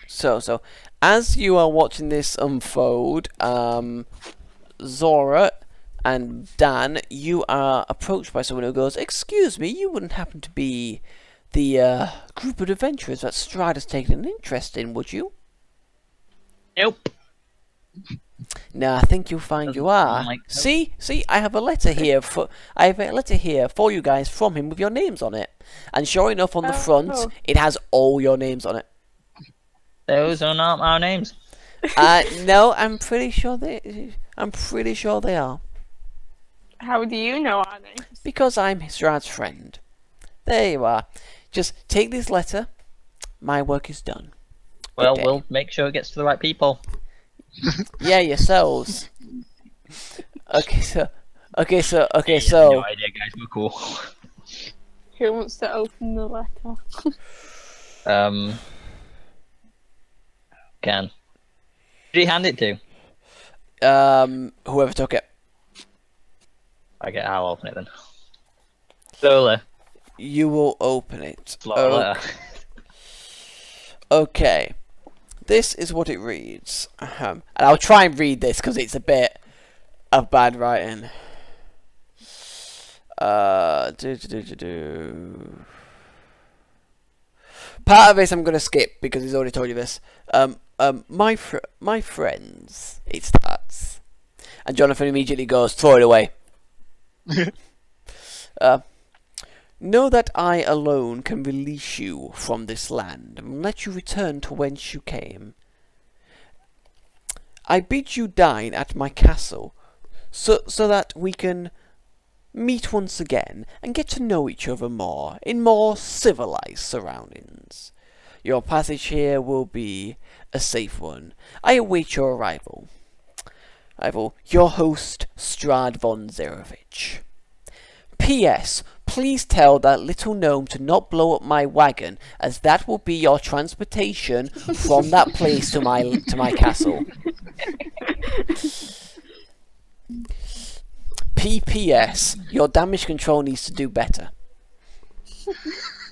So, as you are watching this unfold, Zora and Dan, you are approached by someone who goes, "Excuse me, you wouldn't happen to be the group of adventurers that Strahd has taken an interest in, would you?" Nope. No, I think you'll find you are. Like that. See, I have a letter here for you guys from him with your names on it, and sure enough, on the front, it has all your names on it. Those are not our names. No, I'm pretty sure they are. How do you know our names? Because I'm Strahd's friend. There you are. Just take this letter. My work is done. Well, Okay. we'll make sure it gets to the right people. Yeah, yourselves. Okay, so. No idea, guys. We're cool. Who wants to open the letter? Can. Who did he hand it to? Whoever took it. Okay, I'll open it then. Slowly. You will open it. Slowly. Okay. This is what it reads. And I'll try and read this because it's a bit of bad writing. Part of this I'm going to skip because he's already told you this. My friends, it starts. And Jonathan immediately goes, "Throw it away." Know that I alone can release you from this land and let you return to whence you came. I bid you dine at my castle so that we can meet once again and get to know each other more in more civilized surroundings. Your passage here will be a safe one. I await your arrival. Your host, Strahd von Zarevich. P.S. Please tell that little gnome to not blow up my wagon, as that will be your transportation from that place to my castle. P.P.S. Your damage control needs to do better.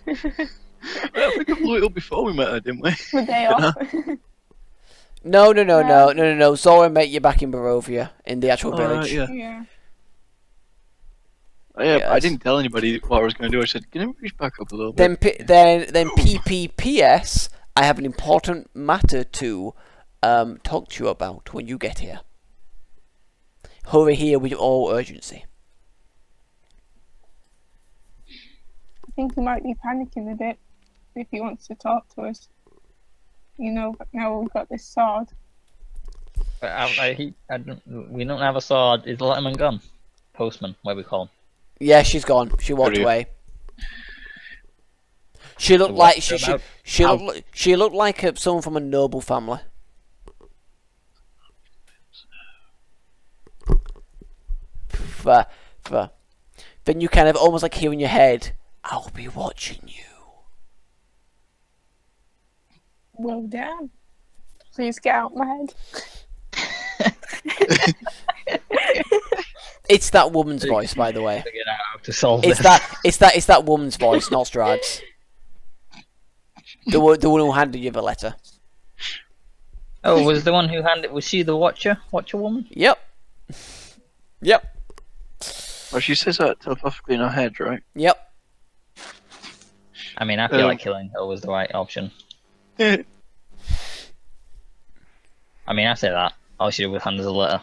I think I blew it up before we met her, didn't we? The day off. No. Zora met you back in Barovia, in the actual village. Yeah. Yeah. Yeah, I didn't tell anybody what I was going to do. I said, "Can I reach back up a little Then bit?" then PPPS, I have an important matter to talk to you about when you get here. Hurry here with all urgency. I think he might be panicking a bit if he wants to talk to us. You know, but now we've got this sword. We don't have a sword. Is Letterman gone? Postman, what we call him. Yeah, she's gone. She walked Brilliant. away. She looked So like what's it about? she looked like someone from a noble family. Then you kind of almost like hear in your head, "I'll be watching you." Well, damn. Please get out of my head. It's that woman's voice, by the way. Figure out how to solve It's this. that woman's voice, not Strahd's. The one who handed you the letter. Oh, was the one who handed? Was she the Watcher woman? Yep. Well, she says that telepathically in her head, right? Yep. I mean, I feel like killing her was the right option. Yeah. I mean, I say that. All she did was hand us a letter.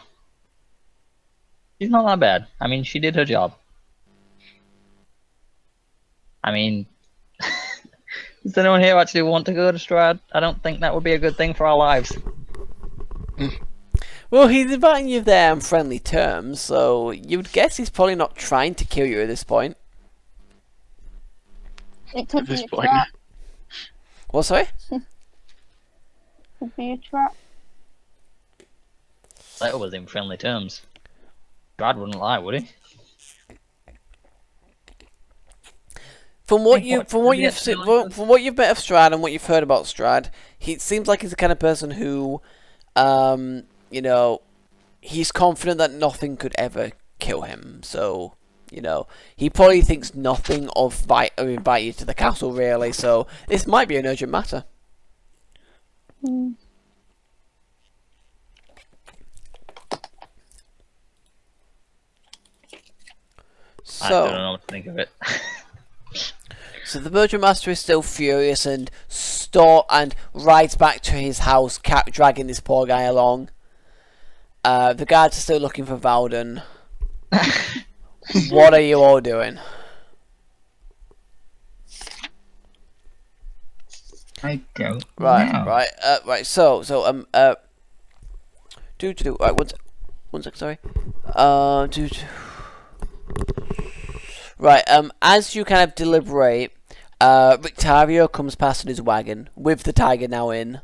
She's not that bad. I mean, she did her job. I mean, does anyone here actually want to go to Strahd? I don't think that would be a good thing for our lives. Well, he's inviting you there on friendly terms, so you would guess he's probably not trying to kill you at this point. It could At be this a point. trap. What, sorry? Could be a trap. That was in friendly terms. Brad wouldn't lie, would he? From what Hey, you what- from what did he you've actually seen, like from what you've met of Strahd and what you've heard about Strahd, he seems like he's the kind of person who, you know, he's confident that nothing could ever kill him. So, you know, he probably thinks nothing of invite you to the castle really. So this might be an urgent matter. Hmm. I don't So, know what to think of it. so the Burgeon Master is still furious and rides back to his house, dragging this poor guy along. The guards are still looking for Valden. What are you all doing? I don't Right, know. right. So, right, one sec, sorry. Right, as you kind of deliberate, Victario comes past in his wagon with the tiger now in.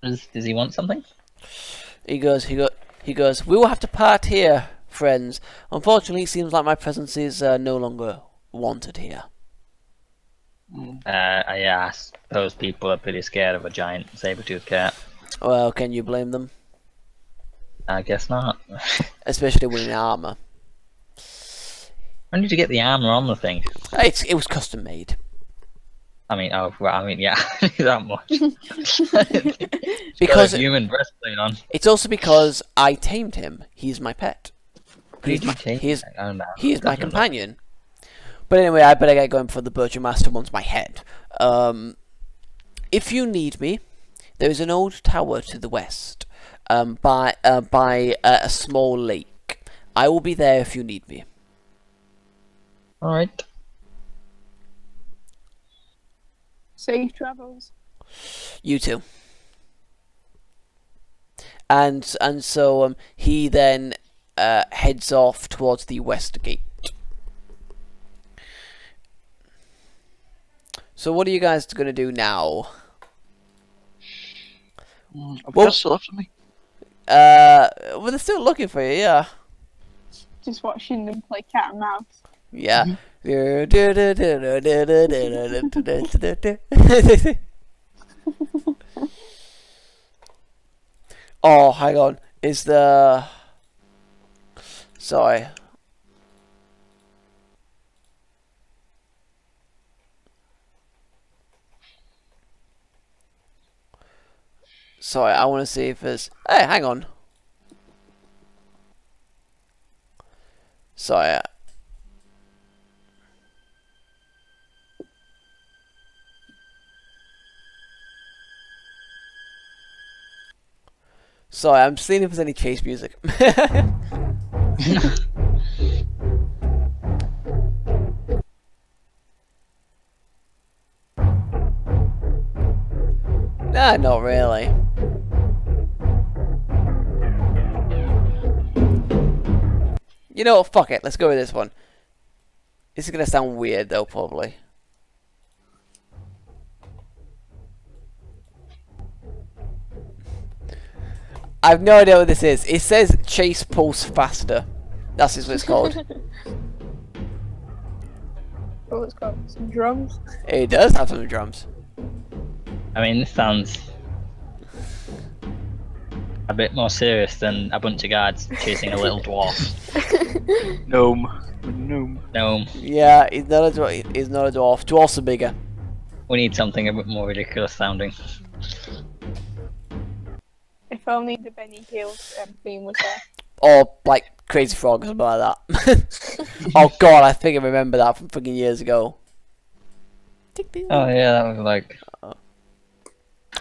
Does he want something? He goes. We will have to part here, friends. Unfortunately, it seems like my presence is no longer wanted here. I suppose people are pretty scared of a giant saber-toothed cat. Well, can you blame them? I guess not. Especially when in armor. When did you get the armor on the thing? It was custom made. I mean, yeah, that much. Because got a human breastplate on. it's also because I tamed him. He's my pet. Did you take He is it? Oh, no. he is my companion. But anyway, I better get going before the Burgeon Master wants my head. If you need me, there is an old tower to the west, by a small lake. I will be there if you need me. All right. Safe travels. You too. And so he then heads off towards the west gate. So what are you guys gonna do now? Have Well- you still after me? Well, they're still looking for you, yeah. Just watching them play cat and mouse. Yeah. Oh, hang on. Is the... Sorry. Sorry, I want to see if there's... Hey, hang on. Sorry. Sorry, I'm seeing if there's any chase music. Nah, not really. You know what, fuck it, let's go with this one. This is gonna sound weird though, probably. I have no idea what this is. It says chase pulse faster. That's what it's called. Oh, it's got some drums. It does have some drums. I mean, this sounds a bit more serious than a bunch of guards chasing a little dwarf. Gnome. Gnome. No, Yeah, he's not a dwarf. He's not a dwarf. Dwarfs are bigger. we need something a bit more ridiculous sounding. If only the Benny Hill theme was there. Or like Crazy Frog or something like that. Oh god, I think I remember that from fucking years ago. Oh yeah, that was like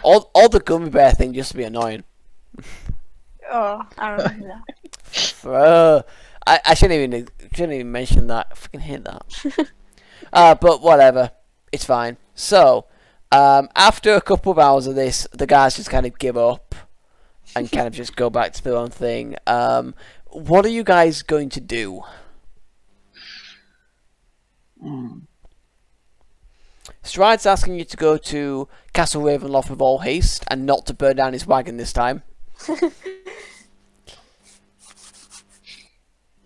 All the gummy bear thing just to be annoying. Oh, I remember that. I shouldn't even mention that. I fucking hate that. But whatever, it's fine. So, after a couple of hours of this, the guys just kind of give up and kind of just go back to their own thing. What are you guys going to do? Strahd's asking you to go to Castle Ravenloft with all haste and not to burn down his wagon this time.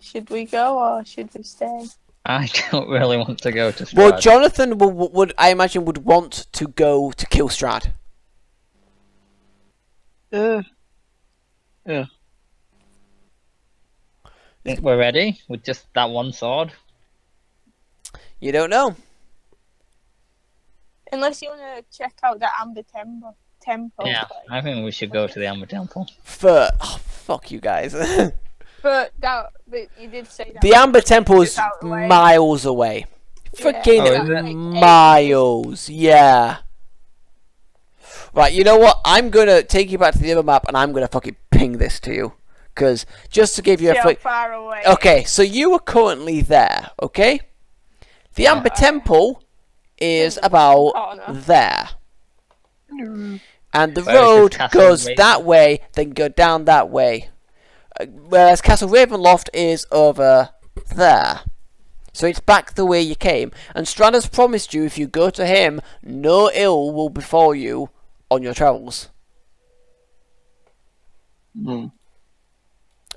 Should we go or should we stay? I don't really want to go to Strahd. Well, Jonathan would I imagine would want to go to kill Strahd. Yeah. Think we're ready with just that one sword? You don't know. Unless you want to check out the Amber Temple. Yeah, I think we should go to the Amber Temple. Fuck you guys. But you did say that. The Amber Temple is out of the way. miles away. Fucking Oh, is it? miles. Yeah. Right, you know what? I'm gonna take you back to the other map and I'm gonna fucking ping this to you. Because just to give you See a how far away. Okay, so you are currently there, okay? The Amber Temple is about corner. there. And the Where is road this Castle goes Raven? that way, then go down that way. Whereas Castle Ravenloft is over there. So it's back the way you came. And Strahd has promised you if you go to him, no ill will befall you on your travels.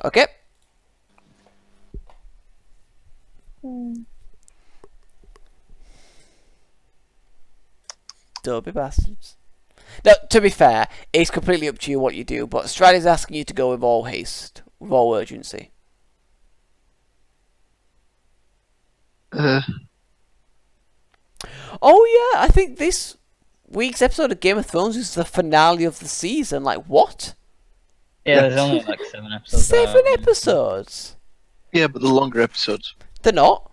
Okay? Don't be bastards. No, to be fair, it's completely up to you what you do, but Strahd is asking you to go with all haste, with all urgency. Oh yeah, I think this week's episode of Game of Thrones is the finale of the season. Like, what? Yeah, there's only like 7 episodes. 7 episodes? Yeah, but the longer episodes. They're not.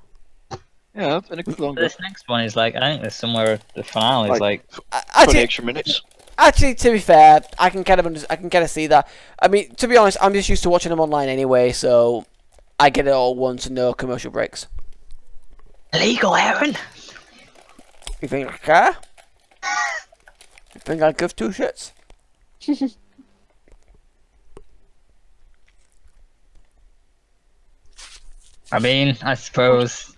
Yeah, I think it's longer. This next one is like, I think there's somewhere the finale is like 20 Actually, extra minutes. to be fair, I can kind of see that. I mean, to be honest, I'm just used to watching them online anyway, so I get it all once and no commercial breaks. illegal, Aaron. You think I care? You think I give two shits? I mean, I suppose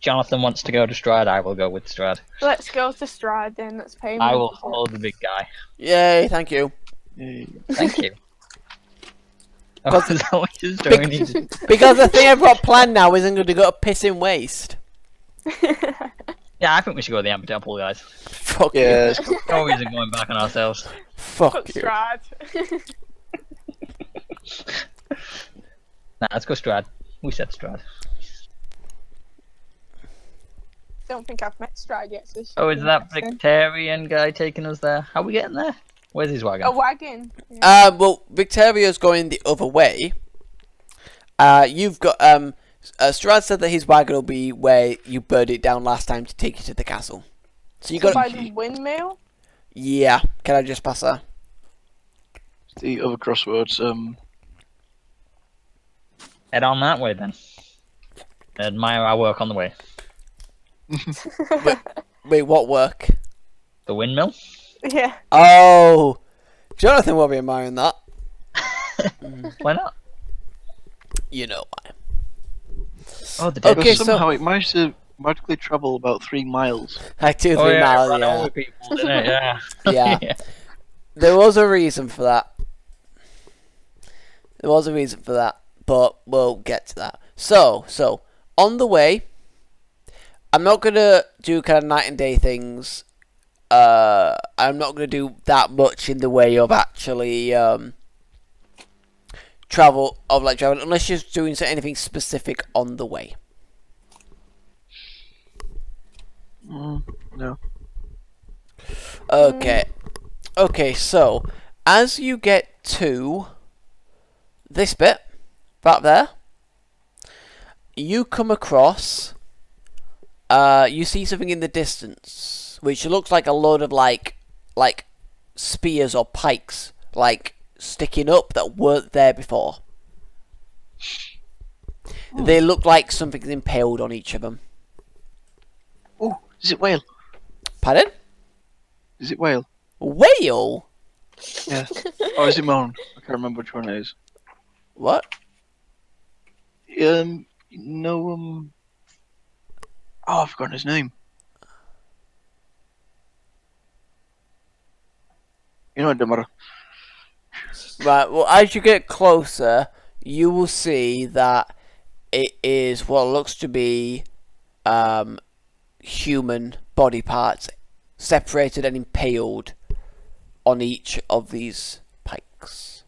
Jonathan wants to go to Strahd. I will go with Strahd. Let's go to Strahd then. Let's pay him. I will follow the big guy. Yay, thank you. Thank you. Oh, is that what you're doing? Because the thing I've got planned now isn't going to go to pissing waste. Yeah, I think we should go to the Amber Temple, guys. Fuck Yeah. you. No reason going back on ourselves. Fuck Fuck you. Strahd. Nah, let's go Strahd. We said Strahd. Don't think I've met Strahd yet. So Oh, is that Victorian guy taking us there? How are we getting there? Where's his wagon? a wagon? Yeah. Well, Victoria's going the other way. You've got Strahd said that his wagon will be where you burned it down last time to take you to the castle. So you So got by the windmill? Yeah. Can I just pass that? The other crossroads. Head on that way then. Admire our work on the way. Wait, what work? The windmill? Yeah. Oh, Jonathan will be admiring that. Why not? You know why. Oh, the dead. Okay, But somehow it managed to magically travel about 3 miles. Like 2 Oh 3 yeah, miles, run yeah. over people, didn't it? Yeah. Yeah. There was a reason for that. There was a reason for that, but we'll get to that. So on the way, I'm not gonna do kind of night and day things. I'm not gonna do that much in the way of actually travel unless you're doing anything specific on the way. No. Okay, so as you get to this bit, back there, you come across, you see something in the distance, which looks like a load of like spears or pikes like sticking up that weren't there before. They look like something's impaled on each of them. Oh, is it whale? Pardon? Is it whale? Whale? Yeah. Or is it Moan? I can't remember which one it is. What? No, oh, I've forgotten his name. You know, it doesn't matter. Right, well, as you get closer, you will see that it is what looks to be human body parts separated and impaled on each of these pikes.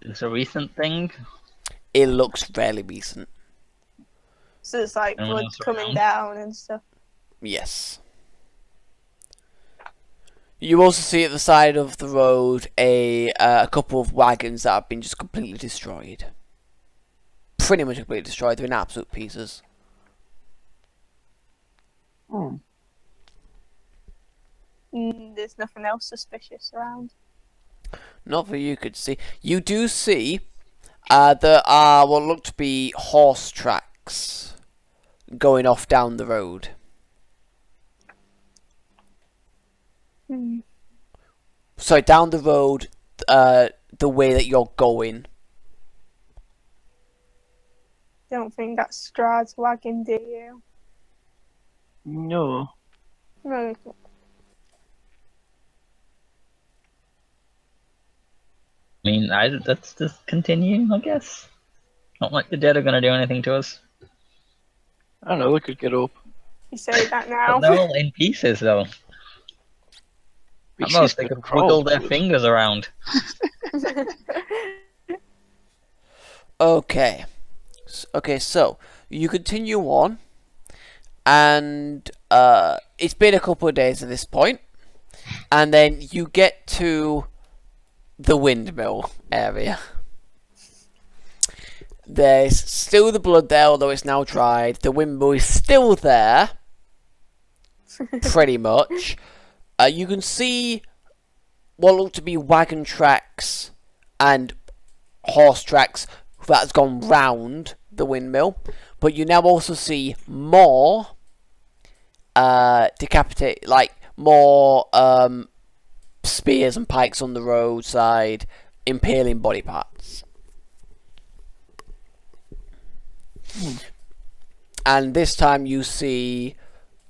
It's a recent thing. It looks fairly recent. So it's like Anyone blood else coming around? down and stuff. Yes. You also see at the side of the road a couple of wagons that have been just completely destroyed. Pretty much completely destroyed. They're in absolute pieces. There's nothing else suspicious around. Not that you could see. You do see there are what look to be horse tracks going off down the road. Sorry, down the road, the way that you're going. Don't think that's Strahd's wagon, do you? No. No. I mean, that's just continuing, I guess. Not like the dead are gonna do anything to us. I don't know, we could get up. You say that But now. they're all in pieces, though. At Pieces most, they could could crawl wiggle their to us. fingers around. Okay. Okay, so you continue on, and it's been a couple of days at this point, and then you get to the windmill area. There's still the blood there, although it's now dried. The windmill is still there, pretty much. You can see what look to be wagon tracks and horse tracks that's gone round the windmill, but you now also see more more spears and pikes on the roadside, impaling body parts. And this time you see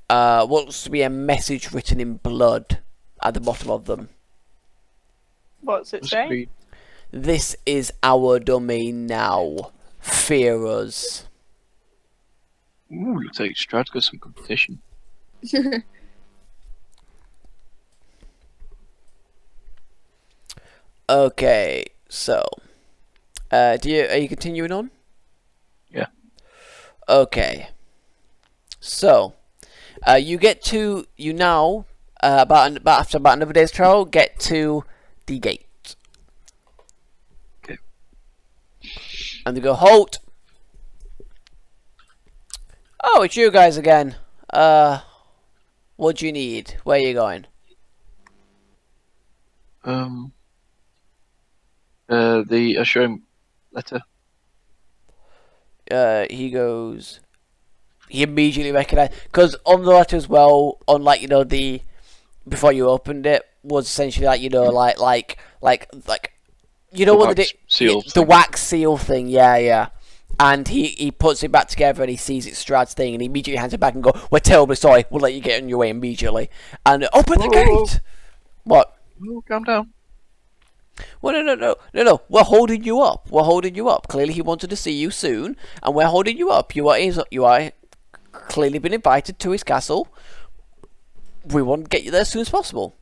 what looks to be a message written in blood at the bottom of them. What's it Must say? be- This is our domain now. Fear us. Ooh, looks like Strahd's got some competition. Okay, so are you continuing on? Yeah. Okay. So you now after about another day's travel get to the gate. Okay. And they go, halt. Oh, it's you guys again. What do you need? Where are you going? The assuring letter. He goes. He immediately recognized, because on the letter as well, on the before you opened it was essentially like you know what wax seal the thing. wax seal thing, yeah. And he puts it back together and he sees it's Strahd's thing and he immediately hands it back and go, "We're terribly sorry. We'll let you get on your way immediately." And open the Whoa. gate. What? Oh, calm down. Well, no. We're holding you up. Clearly, he wanted to see you soon, and we're holding you up. You are clearly been invited to his castle. We want to get you there as soon as possible.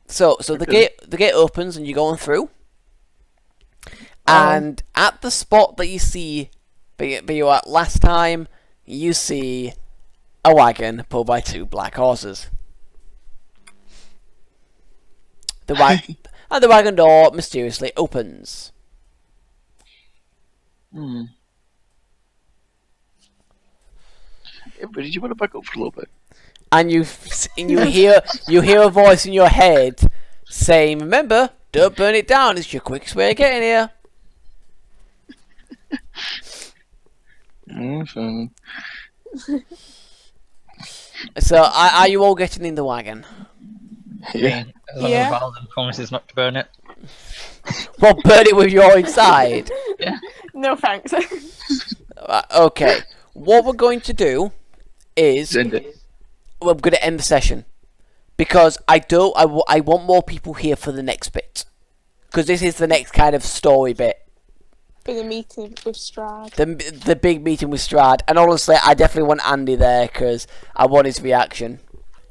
So the gate opens and you're going through, and at the spot that you were at last time, you see a wagon pulled by two black horses. And the wagon door mysteriously opens. but did you want to back up for a little bit? And you hear a voice in your head saying, "Remember, don't burn it down. It's your quickest way of getting here." So, are you all getting in the wagon? Yeah. As long as Valden promises not to burn it. Well, burn it with your inside. Yeah. No thanks. Okay. What we're going to do is End it. we're going to end the session because I want more people here for the next bit because this is the next kind of story bit. For the meeting with Strahd. The big meeting with Strahd, and honestly, I definitely want Andy there because I want his reaction,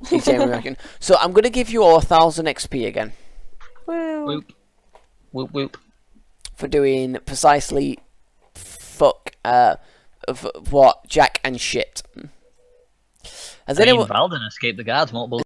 his genuine reaction. So I'm going to give you all 1,000 XP again. Woo. Whoop. Whoop whoop. For doing precisely what Jack and shit. Has I mean, anyone? Valden escaped the guards multiple